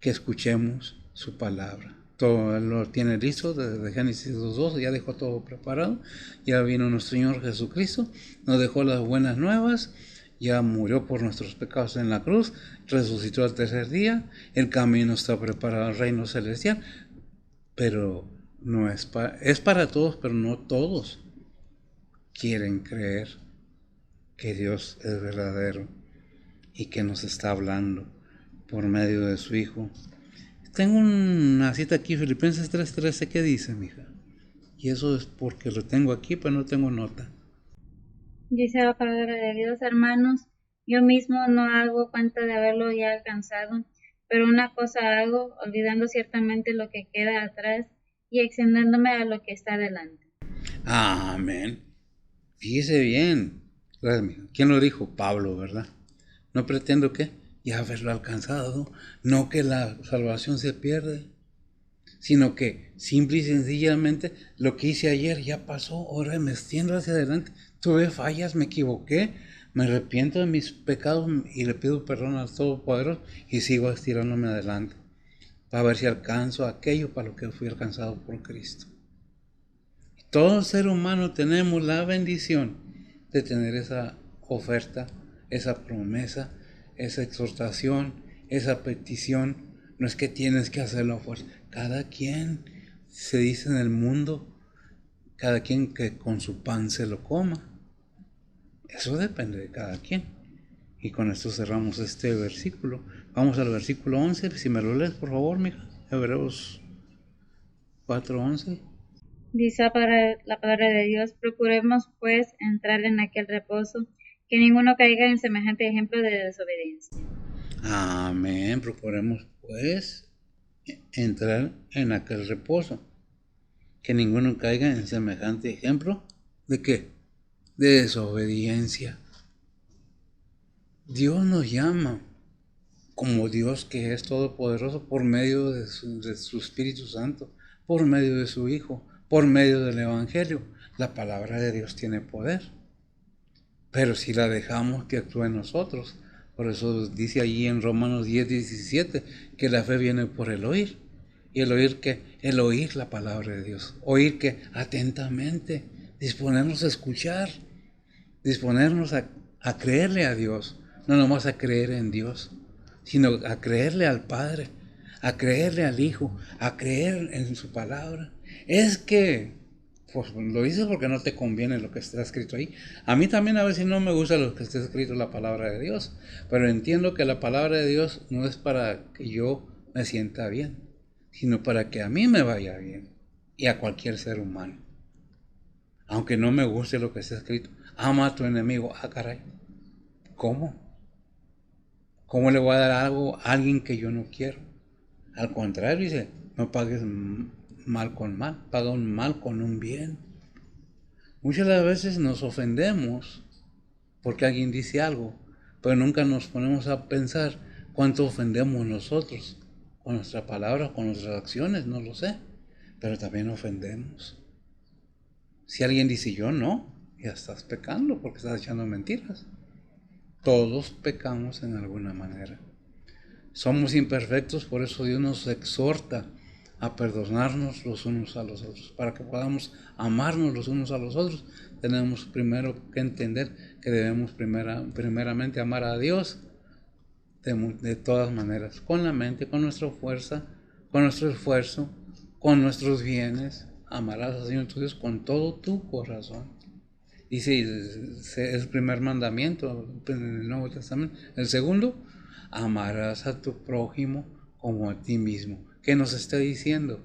que escuchemos su palabra. Todo lo tiene listo desde Génesis 2:2, ya dejó todo preparado. Ya vino nuestro Señor Jesucristo, nos dejó las buenas nuevas, ya murió por nuestros pecados en la cruz, resucitó al tercer día, el camino está preparado al reino celestial, pero no es para todos, pero no todos quieren creer que Dios es verdadero y que nos está hablando por medio de su Hijo. Tengo una cita aquí, Filipenses 3:13, ¿qué dice, mija? Y eso es porque lo tengo aquí, pero no tengo nota. Dice la palabra de Dios, hermanos, yo mismo no hago cuenta de haberlo ya alcanzado, pero una cosa hago, olvidando ciertamente lo que queda atrás y extendiéndome a lo que está delante. Amén. Fíjese bien. ¿Quién lo dijo? Pablo, ¿verdad? No pretendo que ya haberlo alcanzado, no que la salvación se pierde, sino que simple y sencillamente lo que hice ayer ya pasó, ahora me extiendo hacia adelante. Tuve fallas, me equivoqué, me arrepiento de mis pecados y le pido perdón al Todopoderoso y sigo estirándome adelante para ver si alcanzo aquello para lo que fui alcanzado por Cristo. Todo ser humano tenemos la bendición de tener esa oferta esa promesa, esa exhortación, esa petición. No es que tienes que hacerlo a fuerza. Cada quien, se dice en el mundo, cada quien que con su pan se lo coma. Eso depende de cada quien. Y con esto cerramos este versículo. Vamos al versículo 11. Si me lo lees, por favor, mija. Hebreos 4:11. Dice la palabra de Dios: procuremos pues entrar en aquel reposo, que ninguno caiga en semejante ejemplo de desobediencia. Amén. Procuremos pues entrar en aquel reposo, que ninguno caiga en semejante ejemplo. ¿De qué? De desobediencia. Dios nos llama como Dios, que es todopoderoso, por medio de su Espíritu Santo, por medio de su Hijo, por medio del Evangelio. La palabra de Dios tiene poder, pero si la dejamos que actúe en nosotros. Por eso dice allí en Romanos 10:17 que la fe viene por el oír. ¿Y el oír qué? El oír la palabra de Dios. Oír que atentamente, disponernos a escuchar, disponernos a creerle a Dios, no nomás a creer en Dios, sino a creerle al Padre, a creerle al Hijo, a creer en su palabra. Es que, pues lo dices porque no te conviene lo que está escrito ahí. A mí también a veces no me gusta lo que está escrito en la palabra de Dios, pero entiendo que la palabra de Dios no es para que yo me sienta bien, sino para que a mí me vaya bien y a cualquier ser humano. Aunque no me guste lo que está escrito, ama a tu enemigo. Ah, caray, ¿cómo? ¿Cómo le voy a dar algo a alguien que yo no quiero? Al contrario, dice, no pagues mal con mal, paga un mal con un bien. Muchas de las veces nos ofendemos porque alguien dice algo, pero nunca nos ponemos a pensar cuánto ofendemos nosotros, con nuestra palabra, con nuestras acciones, no lo sé, pero también ofendemos. Si alguien dice yo no, ya estás pecando porque estás echando mentiras. Todos pecamos en alguna manera. Somos imperfectos, por eso Dios nos exhorta a perdonarnos los unos a los otros. Para que podamos amarnos los unos a los otros, tenemos primero que entender que debemos primeramente amar a Dios de todas maneras, con la mente, con nuestra fuerza, con nuestro esfuerzo, con nuestros bienes. Amarás al Señor tu Dios con todo tu corazón. Dice, es el primer mandamiento en el Nuevo Testamento. El segundo, amarás a tu prójimo como a ti mismo. ¿Qué nos está diciendo?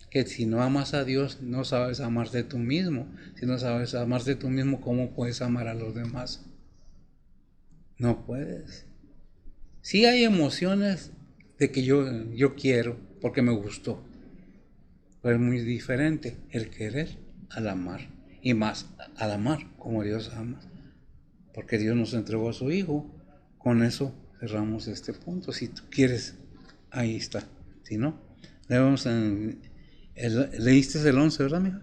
Que si no amas a Dios, no sabes amarte tú mismo. Si no sabes amarte tú mismo, ¿cómo puedes amar a los demás? No puedes. Sí hay emociones de que yo quiero porque me gustó, pero es muy diferente el querer al amar. Y más al amar como Dios ama, porque Dios nos entregó a su Hijo. Con eso cerramos este punto. Si tú quieres, ahí está. Si no, leíste el 11, ¿verdad, mija?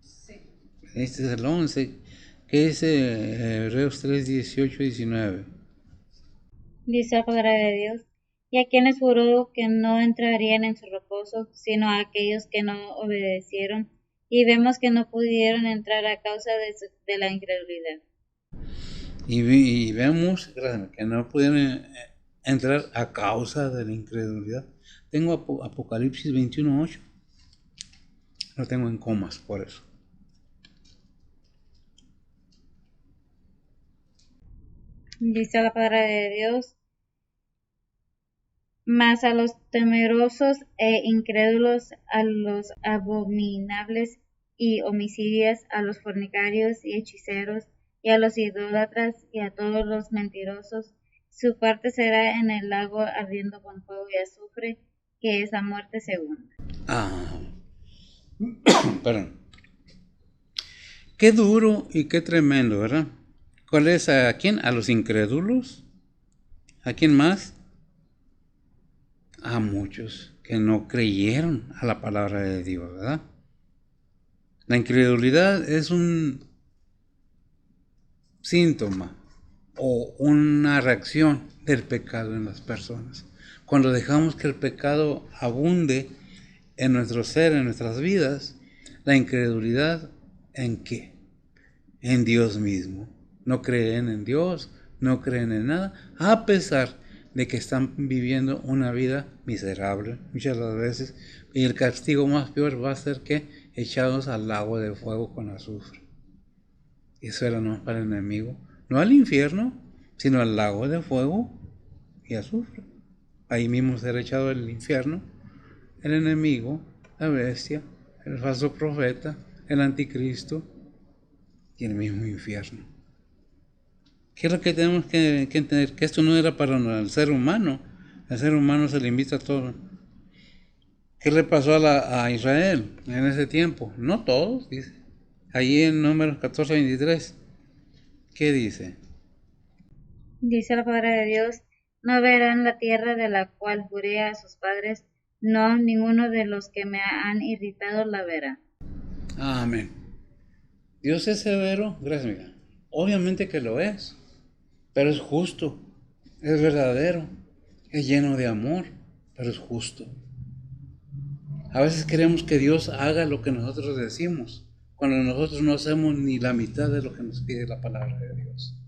Sí. Leíste el 11. ¿Qué dice Hebreos 3:18-19? Dice la palabra de Dios: y a quienes juró que no entrarían en su reposo, sino a aquellos que no obedecieron, y vemos que no pudieron entrar a causa de la incredulidad. Y vemos que no pudieron entrar a causa de la incredulidad. Tengo Apocalipsis 21:8. Lo tengo en comas por eso. Dice la palabra de Dios: mas a los temerosos e incrédulos, a los abominables y homicidas, a los fornicarios y hechiceros, y a los idólatras, y a todos los mentirosos, su parte será en el lago ardiendo con fuego y azufre, que es la muerte segunda. Perdón. Qué duro y qué tremendo, ¿verdad? ¿Cuál es a quién? ¿A los incrédulos? ¿A quién más? A muchos que no creyeron a la palabra de Dios, ¿verdad? La incredulidad es un síntoma o una reacción del pecado en las personas. Cuando dejamos que el pecado abunde en nuestro ser, en nuestras vidas, la incredulidad, ¿en qué? En Dios mismo. no creen en Dios, no creen en nada, a pesar de que están viviendo una vida miserable muchas de las veces, y el castigo más peor va a ser que echados al lago de fuego con azufre. Y eso era no para el enemigo, no al infierno, sino al lago de fuego y azufre. Ahí mismo será echado el infierno, el enemigo, la bestia, el falso profeta, el anticristo y el mismo infierno. ¿Qué es lo que tenemos que entender? Que esto no era para el ser humano. Al ser humano se le invita a todo. ¿Qué le pasó a Israel en ese tiempo? No todos, dice. Allí en Números 14:23. ¿Qué dice? Dice la palabra de Dios: no verán la tierra de la cual juré a sus padres, no, ninguno de los que me han irritado la verá. Amén. Dios es severo, gracias, amiga. Obviamente que lo es, pero es justo, es verdadero, es lleno de amor, pero es justo. A veces queremos que Dios haga lo que nosotros decimos, cuando nosotros no hacemos ni la mitad de lo que nos pide la palabra de Dios.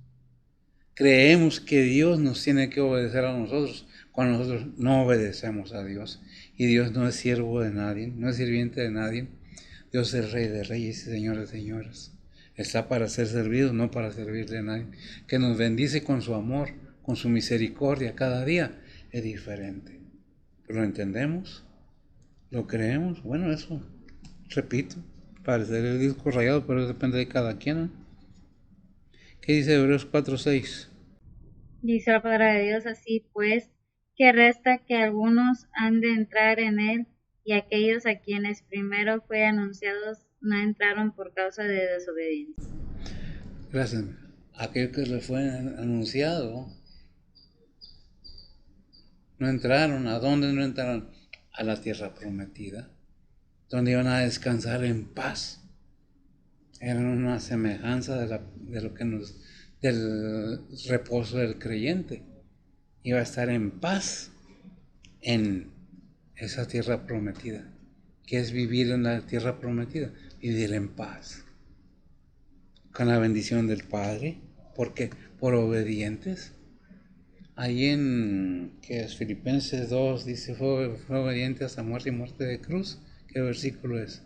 Creemos que Dios nos tiene que obedecer a nosotros, cuando nosotros no obedecemos a Dios. Y Dios no es siervo de nadie, no es sirviente de nadie. Dios es Rey de reyes y Señor de señoras. Está para ser servido, no para servirle a nadie. Que nos bendice con su amor, con su misericordia cada día, es diferente. ¿Lo entendemos? ¿Lo creemos? Bueno, eso, repito, parecer el disco rayado, pero depende de cada quien, ¿eh? ¿Qué dice Hebreos 4:6? Dice la palabra de Dios: así pues, que resta que algunos han de entrar en él, y aquellos a quienes primero fue anunciados no entraron por causa de desobediencia. Gracias. Aquello que le fue anunciado, no entraron. ¿A dónde no entraron? A la tierra prometida, donde iban a descansar en paz. Eran una semejanza de lo que del reposo del creyente. Iba a estar en paz en esa tierra prometida. ¿Qué es vivir en la tierra prometida? Vivir en paz, con la bendición del Padre, porque por obedientes. Ahí que es Filipenses 2 dice, fue obediente hasta muerte y muerte de cruz. ¿Qué versículo es?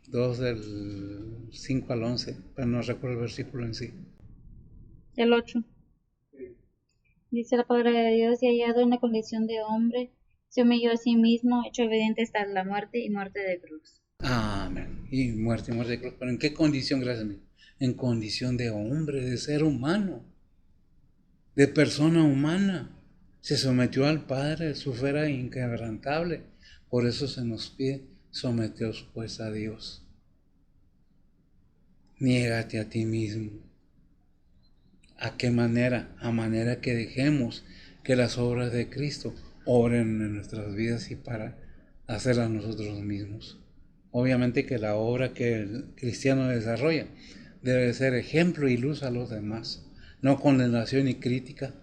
2 del 5 al 11, pero no recuerdo el versículo en sí. El 8. Dice la palabra de Dios: y hallado en la condición de hombre, se humilló a sí mismo, hecho obediente hasta la muerte y muerte de cruz. Amén. Y muerte de cruz. ¿Pero en qué condición, gracias a mí? En condición de hombre, de ser humano, de persona humana. Se sometió al Padre, su fe era inquebrantable. Por eso se nos pide, someteos pues a Dios. Niégate a ti mismo. ¿A qué manera? A manera que dejemos que las obras de Cristo obren en nuestras vidas y para hacerlas nosotros mismos. Obviamente que la obra que el cristiano desarrolla debe ser ejemplo y luz a los demás, no condenación y crítica.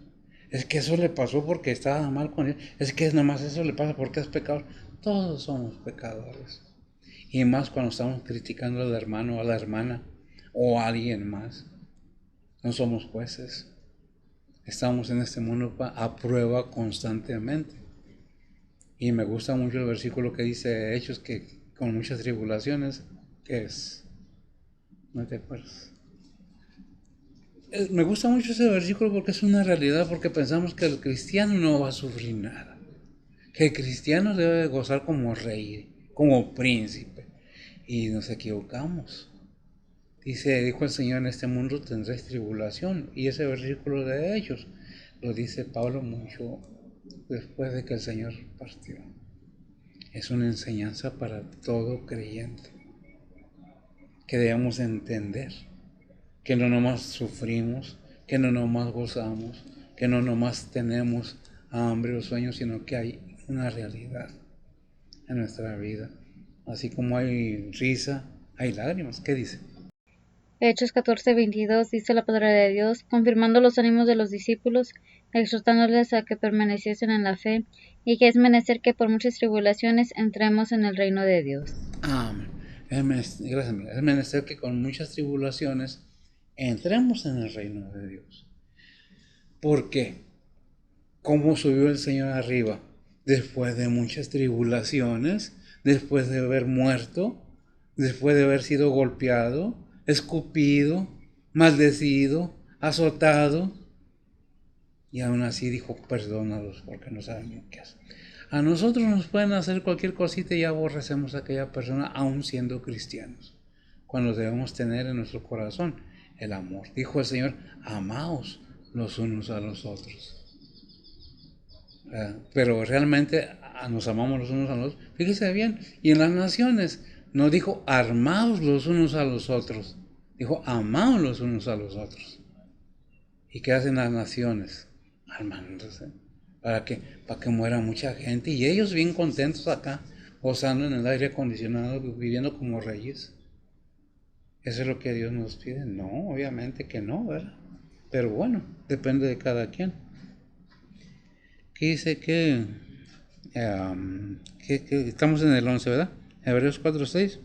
Es que eso le pasó porque estaba mal con él. Es que nomás eso le pasa porque es pecador. Todos somos pecadores. Y más cuando estamos criticando al hermano o a la hermana o a alguien más. No somos jueces. Estamos en este mundo a prueba constantemente. Y me gusta mucho el versículo que dice Hechos, que con muchas tribulaciones, que es, ¿no te acuerdas? Me gusta mucho ese versículo porque es una realidad, porque pensamos que el cristiano no va a sufrir nada. Que el cristiano debe gozar como rey, como príncipe. Y nos equivocamos. Dijo el Señor, en este mundo tendréis tribulación. Y ese versículo de Hechos lo dice Pablo mucho después de que el Señor partió. Es una enseñanza para todo creyente, que debemos entender que no nomás sufrimos, que no nomás gozamos, que no nomás tenemos hambre o sueño, sino que hay una realidad en nuestra vida. Así como hay risa, hay lágrimas. ¿Qué dice? Hechos 14:22 dice la palabra de Dios, confirmando los ánimos de los discípulos, exhortándoles a que permaneciesen en la fe, y que es menester que por muchas tribulaciones entremos en el reino de Dios. Amén. Gracias, es menester que con muchas tribulaciones entremos en el reino de Dios. ¿Por qué? ¿Cómo subió el Señor arriba? Después de muchas tribulaciones, después de haber muerto, después de haber sido golpeado, escupido, maldecido, azotado, y aún así dijo, perdónalos porque no saben lo que hacen. A nosotros nos pueden hacer cualquier cosita y aborrecemos a aquella persona aún siendo cristianos, cuando debemos tener en nuestro corazón el amor. Dijo el Señor, amaos los unos a los otros. Pero realmente nos amamos los unos a los otros. Fíjese bien, y en las naciones no dijo armaos los unos a los otros, dijo amaos los unos a los otros. ¿Y qué hacen las naciones? Armándose. ¿Para qué? Para que muera mucha gente y ellos bien contentos acá, gozando en el aire acondicionado, viviendo como reyes. ¿Eso es lo que Dios nos pide? No, obviamente que no, ¿verdad? Pero bueno, depende de cada quien. Que dice que estamos en el 11, ¿verdad? Hebreos 4:6.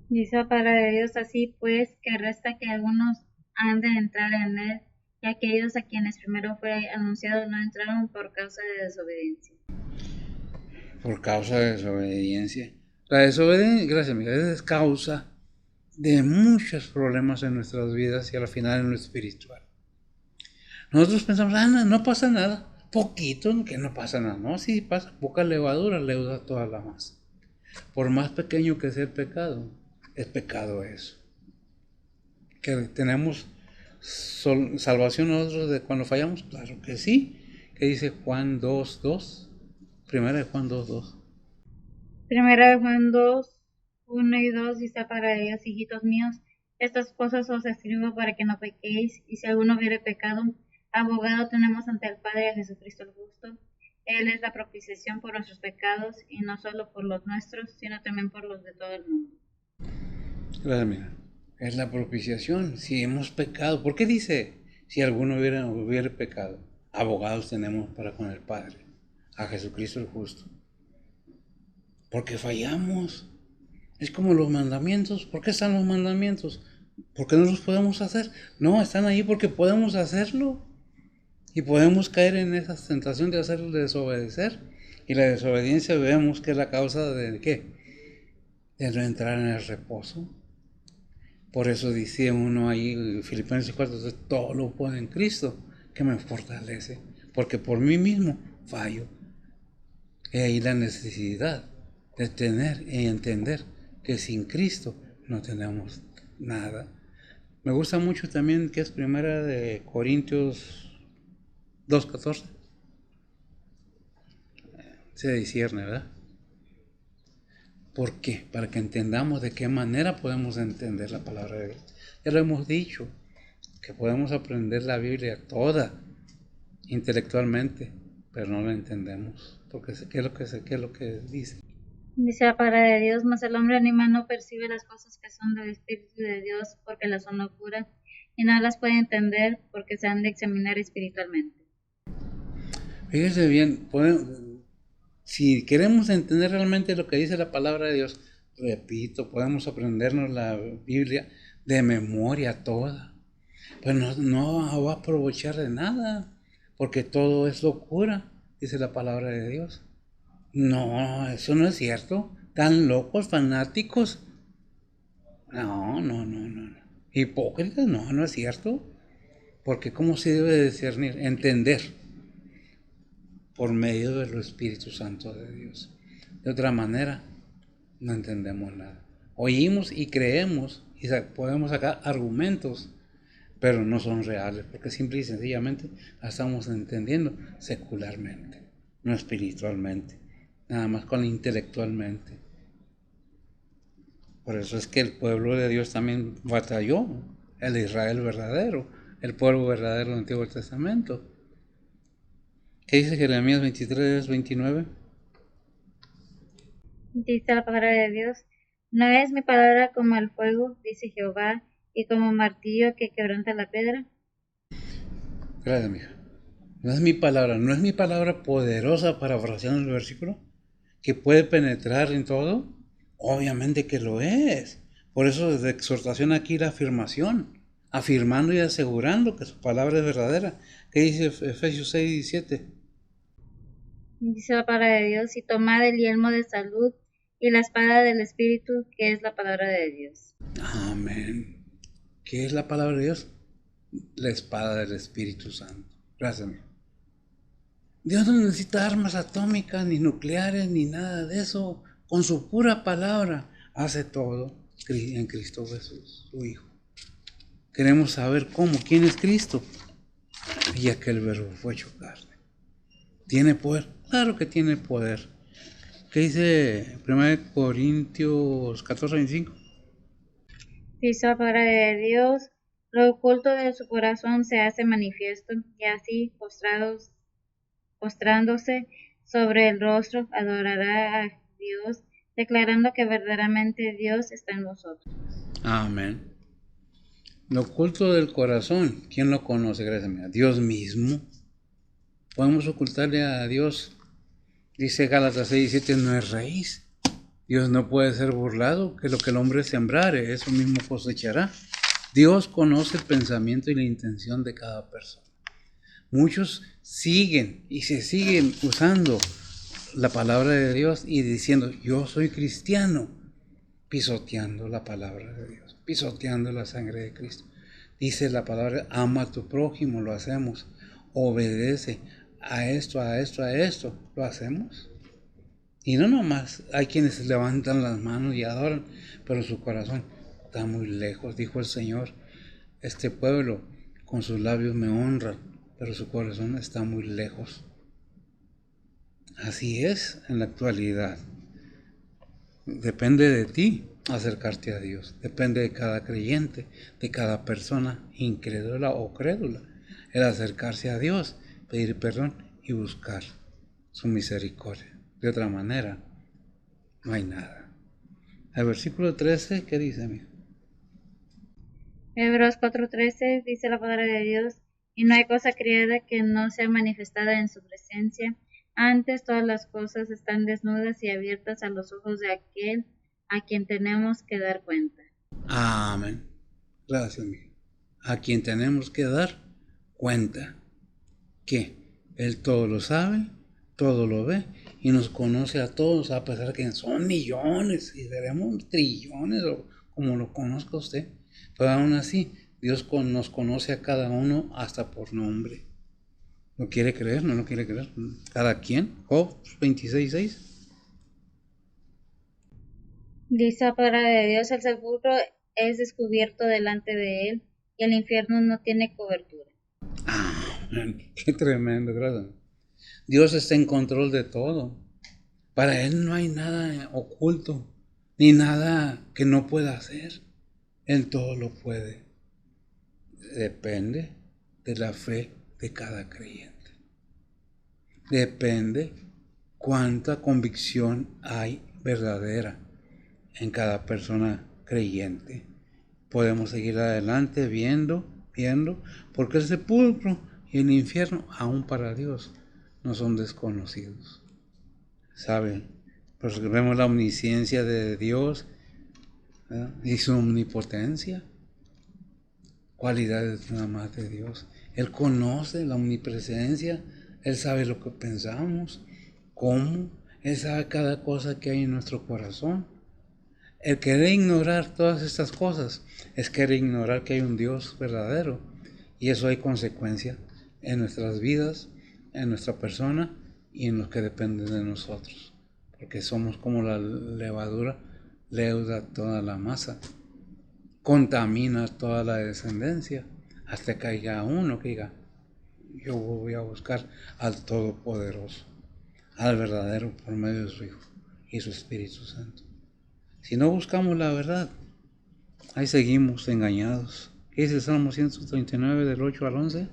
Dice la palabra de Dios así, pues, que resta que algunos han de entrar en él, y aquellos a quienes primero fue anunciado no entraron por causa de desobediencia. Por causa de desobediencia. La desobediencia, gracias amiga, es causa de muchos problemas en nuestras vidas y al final en lo espiritual. Nosotros pensamos, no pasa nada, poquito, que no pasa nada. No, sí pasa, poca levadura leuda toda la masa. Por más pequeño que sea el pecado, es pecado eso. Que tenemos salvación nosotros de cuando fallamos, claro que sí. Que dice Juan 2:2, primera de Juan 2:2. Primera de Juan 2:1 y 2 dice para ellos, hijitos míos, estas cosas os escribo para que no pequéis, y si alguno hubiere pecado, abogado tenemos ante el Padre a Jesucristo el justo. Él es la propiciación por nuestros pecados, y no solo por los nuestros, sino también por los de todo el mundo. Claro, mira, es la propiciación, si hemos pecado. ¿Por qué dice, si alguno hubiera pecado? Abogados tenemos para con el Padre, a Jesucristo el justo. Porque fallamos. Es como los mandamientos. ¿Por qué están los mandamientos? ¿Por qué no los podemos hacer? No, están ahí porque podemos hacerlo. Y podemos caer en esa tentación de hacerlo, de desobedecer. Y la desobediencia vemos que es la causa de ¿qué? De no entrar en el reposo. Por eso dice uno ahí, Filipenses 4, todo lo puedo en Cristo, que me fortalece. Porque por mí mismo fallo. Y ahí la necesidad de tener y entender que sin Cristo no tenemos nada. Me gusta mucho también que es primera de Corintios 2:14. Se discierne, ¿verdad? ¿Por qué? Para que entendamos de qué manera podemos entender la palabra de Dios. Ya lo hemos dicho, que podemos aprender la Biblia toda intelectualmente, pero no la entendemos, porque qué es lo que dice. Dice la palabra de Dios, mas el hombre animal no percibe las cosas que son del Espíritu de Dios, porque las son locura, y no las puede entender, porque se han de examinar espiritualmente. Fíjese bien, si queremos entender realmente lo que dice la palabra de Dios, repito, podemos aprendernos la Biblia de memoria toda, pero no va a aprovechar de nada, porque todo es locura, dice la palabra de Dios. No, eso no es cierto. ¿Tan locos, fanáticos? No. Hipócritas, no es cierto. Porque ¿cómo se debe discernir? Entender por medio del Espíritu Santo de Dios. De otra manera, no entendemos nada. Oímos y creemos y podemos sacar argumentos, pero no son reales, porque simple y sencillamente la estamos entendiendo secularmente, no espiritualmente. Nada más con intelectualmente. Por eso es que el pueblo de Dios también batalló, el Israel verdadero, el pueblo verdadero del Antiguo Testamento. ¿Qué dice Jeremías 23:29? Dice la palabra de Dios, no es mi palabra como el fuego, dice Jehová, y como martillo que quebranta la piedra. Gracias, mija. No es mi palabra poderosa, parafraseando el versículo, que puede penetrar en todo. Obviamente que lo es. Por eso desde exhortación aquí la afirmación. afirmando y asegurando que su palabra es verdadera. ¿Qué dice Efesios 6:17? Dice la palabra de Dios, y tomad el yelmo de salud y la espada del Espíritu, que es la palabra de Dios. Amén. ¿Qué es la palabra de Dios? La espada del Espíritu Santo. Gracias, amigo. Dios no necesita armas atómicas, ni nucleares, ni nada de eso. Con su pura palabra hace todo en Cristo Jesús, su Hijo. Queremos saber cómo, quién es Cristo. Y aquel verbo fue hecho carne. ¿Tiene poder? Claro que tiene poder. ¿Qué dice 1 Corintios 14:25? Dice la palabra de Dios, lo oculto de su corazón se hace manifiesto, y así postrándose sobre el rostro, adorará a Dios, declarando que verdaderamente Dios está en vosotros. Amén. Lo oculto del corazón, ¿quién lo conoce? Gracias a Dios mismo. Podemos ocultarle a Dios. Dice Gálatas 6:17, no es raíz. Dios no puede ser burlado, que lo que el hombre sembrare, eso mismo cosechará. Dios conoce el pensamiento y la intención de cada persona. Muchos siguen y se siguen usando la palabra de Dios y diciendo, yo soy cristiano, pisoteando la palabra de Dios, pisoteando la sangre de Cristo. Dice la palabra, ama a tu prójimo, lo hacemos. Obedece a esto, a esto, a esto, lo hacemos. Y no nomás, hay quienes levantan las manos y adoran, pero su corazón está muy lejos. Dijo el Señor, este pueblo con sus labios me honra, pero su corazón está muy lejos. Así es en la actualidad. Depende de ti acercarte a Dios. Depende de cada creyente, de cada persona incrédula o crédula. El acercarse a Dios, pedir perdón y buscar su misericordia. De otra manera, no hay nada. El versículo 13, ¿qué dice, amigo? Hebreos 4:13 dice la palabra de Dios, y no hay cosa creada que no sea manifestada en su presencia. Antes todas las cosas están desnudas y abiertas a los ojos de aquel a quien tenemos que dar cuenta. Amén. Gracias, amigo. A quien tenemos que dar cuenta que Él todo lo sabe, todo lo ve y nos conoce a todos, a pesar de que son millones y seremos trillones, o como lo conozca usted. Pero aún así, Dios nos conoce a cada uno hasta por nombre. ¿No quiere creer? ¿No lo quiere creer? ¿Cada quien? Job 26:6. Dice la palabra de Dios, el sepulcro es descubierto delante de él y el infierno no tiene cobertura. Qué tremendo, gracias. Dios está en control de todo. Para Él no hay nada oculto, ni nada que no pueda hacer. Él todo lo puede. Depende de la fe de cada creyente. Depende cuánta convicción hay verdadera en cada persona creyente. Podemos seguir adelante viendo, porque el sepulcro y el infierno, aún para Dios, no son desconocidos. ¿Saben? Pues vemos la omnisciencia de Dios, ¿verdad? Y su omnipotencia, cualidades nada más de Dios. Él conoce la omnipresencia, Él sabe lo que pensamos, cómo, Él sabe cada cosa que hay en nuestro corazón. El querer ignorar todas estas cosas es querer ignorar que hay un Dios verdadero, y eso hay consecuencia en nuestras vidas, en nuestra persona y en los que dependen de nosotros, porque somos como la levadura, leuda toda la masa, contamina toda la descendencia, hasta que haya uno que diga, yo voy a buscar al Todopoderoso, al verdadero por medio de su Hijo y su Espíritu Santo. Si no buscamos la verdad, ahí seguimos engañados. ¿Qué dice el Salmo 139 del 8 al 11?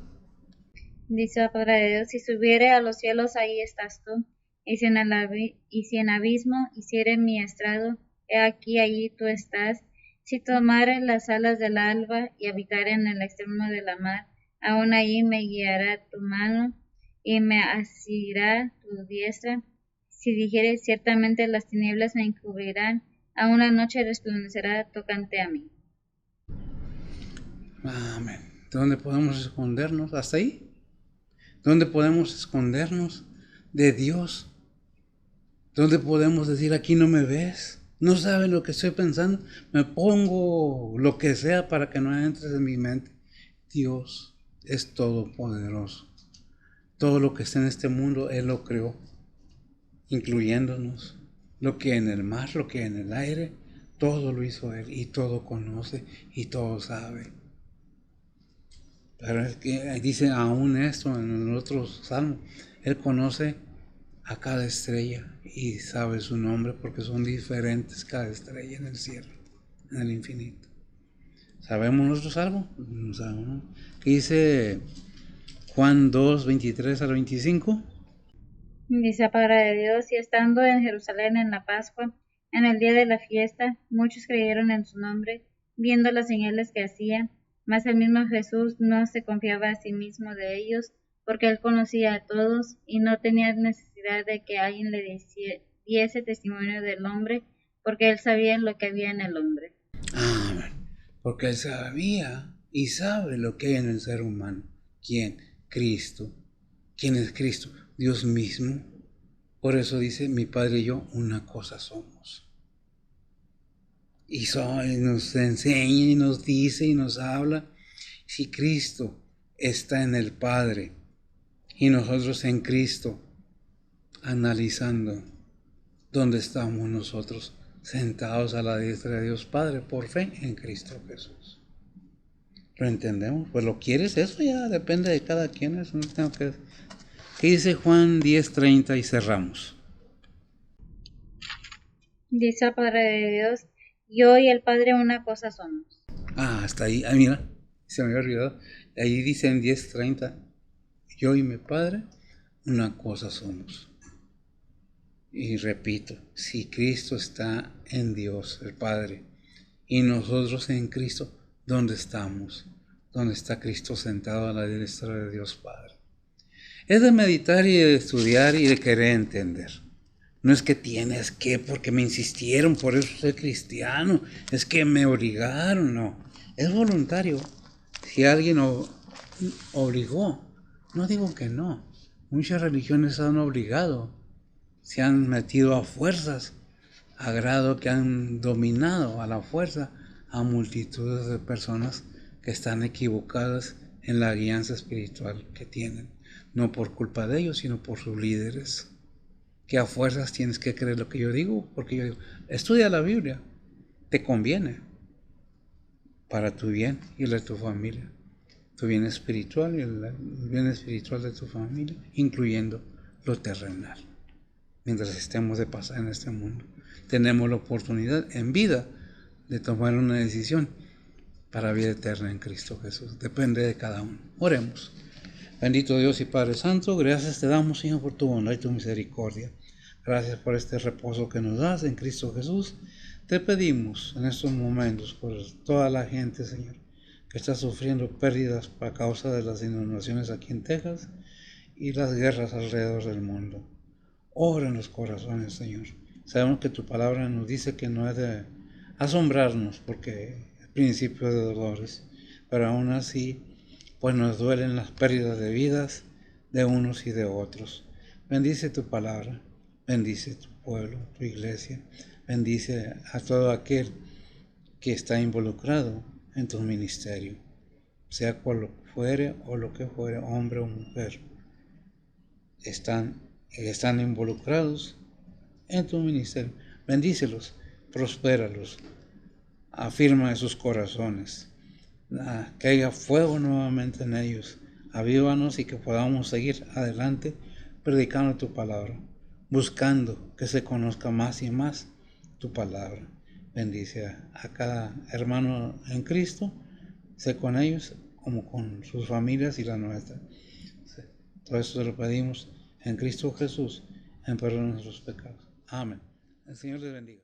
Dice la palabra de Dios, si subiere a los cielos, ahí estás tú, y si en abismo hiciere mi estrado, he aquí allí tú estás. Si tomare las alas del alba y habitare en el extremo de la mar, aún allí me guiará tu mano y me asirá tu diestra. Si dijere ciertamente las tinieblas me encubrirán, aún la noche resplandecerá tocante a mí. Amén. ¿Dónde podemos escondernos? ¿Hasta ahí? ¿Dónde podemos escondernos de Dios? ¿Dónde podemos decir, aquí no me ves? No saben lo que estoy pensando. Me pongo lo que sea para que no entres en mi mente. Dios es todopoderoso. Todo lo que está en este mundo, Él lo creó, incluyéndonos. Lo que en el mar, lo que en el aire, todo lo hizo Él y todo conoce y todo sabe. Pero es que dice aún esto en el otro salmo, Él conoce a cada estrella y sabe su nombre porque son diferentes cada estrella en el cielo, en el infinito. ¿Sabemos nosotros algo? No sabemos. ¿Qué dice Juan 2, 23 al 25? Dice la palabra de Dios, y estando en Jerusalén en la Pascua, en el día de la fiesta, muchos creyeron en su nombre, viendo las señales que hacía, mas el mismo Jesús no se confiaba a sí mismo de ellos, porque él conocía a todos y no tenía necesidad de que alguien le diese testimonio del hombre, porque él sabía lo que había en el hombre. Amén. Porque Él sabía y sabe lo que hay en el ser humano. ¿Quién? Cristo. ¿Quién es Cristo? Dios mismo. Por eso dice, mi Padre y yo, una cosa somos. Y nos enseña y nos dice y nos habla. Si Cristo está en el Padre y nosotros en Cristo, analizando dónde estamos nosotros, sentados a la diestra de Dios Padre por fe en Cristo Jesús. ¿Lo entendemos? Pues lo quieres, eso ya depende de cada quien. Eso no tengo que... ¿Qué dice Juan 10:30 y cerramos? Dice la palabra de Dios, yo y el Padre una cosa somos. Hasta ahí. Mira, se me había olvidado. Ahí dice en 10:30, yo y mi Padre una cosa somos. Y repito, si Cristo está en Dios, el Padre, y nosotros en Cristo, ¿dónde estamos? ¿Dónde está Cristo sentado a la diestra de Dios Padre? Es de meditar y de estudiar y de querer entender. No es que tienes que, porque me insistieron, por eso soy cristiano, es que me obligaron, no. Es voluntario. Si alguien obligó, no digo que no. Muchas religiones han obligado, se han metido a fuerzas, a grado que han dominado a la fuerza a multitudes de personas que están equivocadas en la guianza espiritual que tienen. No por culpa de ellos, sino por sus líderes. Que a fuerzas tienes que creer lo que yo digo, porque yo digo, estudia la Biblia, te conviene para tu bien y el de tu familia, tu bien espiritual y el bien espiritual de tu familia, incluyendo lo terrenal. Mientras estemos de pasar en este mundo, tenemos la oportunidad en vida de tomar una decisión para vida eterna en Cristo Jesús. Depende de cada uno. Oremos. Bendito Dios y Padre Santo, gracias te damos, Señor, por tu bondad y tu misericordia. Gracias por este reposo que nos das en Cristo Jesús. Te pedimos en estos momentos por toda la gente, Señor, que está sufriendo pérdidas a causa de las inundaciones aquí en Texas y las guerras alrededor del mundo. Obra en los corazones, Señor. Sabemos que tu palabra nos dice que no es de asombrarnos porque es principio de dolores, pero aún así, pues nos duelen las pérdidas de vidas de unos y de otros. Bendice tu palabra, bendice tu pueblo, tu iglesia, bendice a todo aquel que está involucrado en tu ministerio, sea cual fuere o lo que fuere, hombre o mujer, están involucrados en tu ministerio. Bendícelos, prospéralos, afirma en sus corazones, que haya fuego nuevamente en ellos. Avívanos y que podamos seguir adelante predicando tu palabra, buscando que se conozca más y más tu palabra. Bendice a cada hermano en Cristo, sé con ellos como con sus familias y la nuestra. Todo esto te lo pedimos en Cristo Jesús, en perdón de nuestros pecados. Amén. El Señor les bendiga.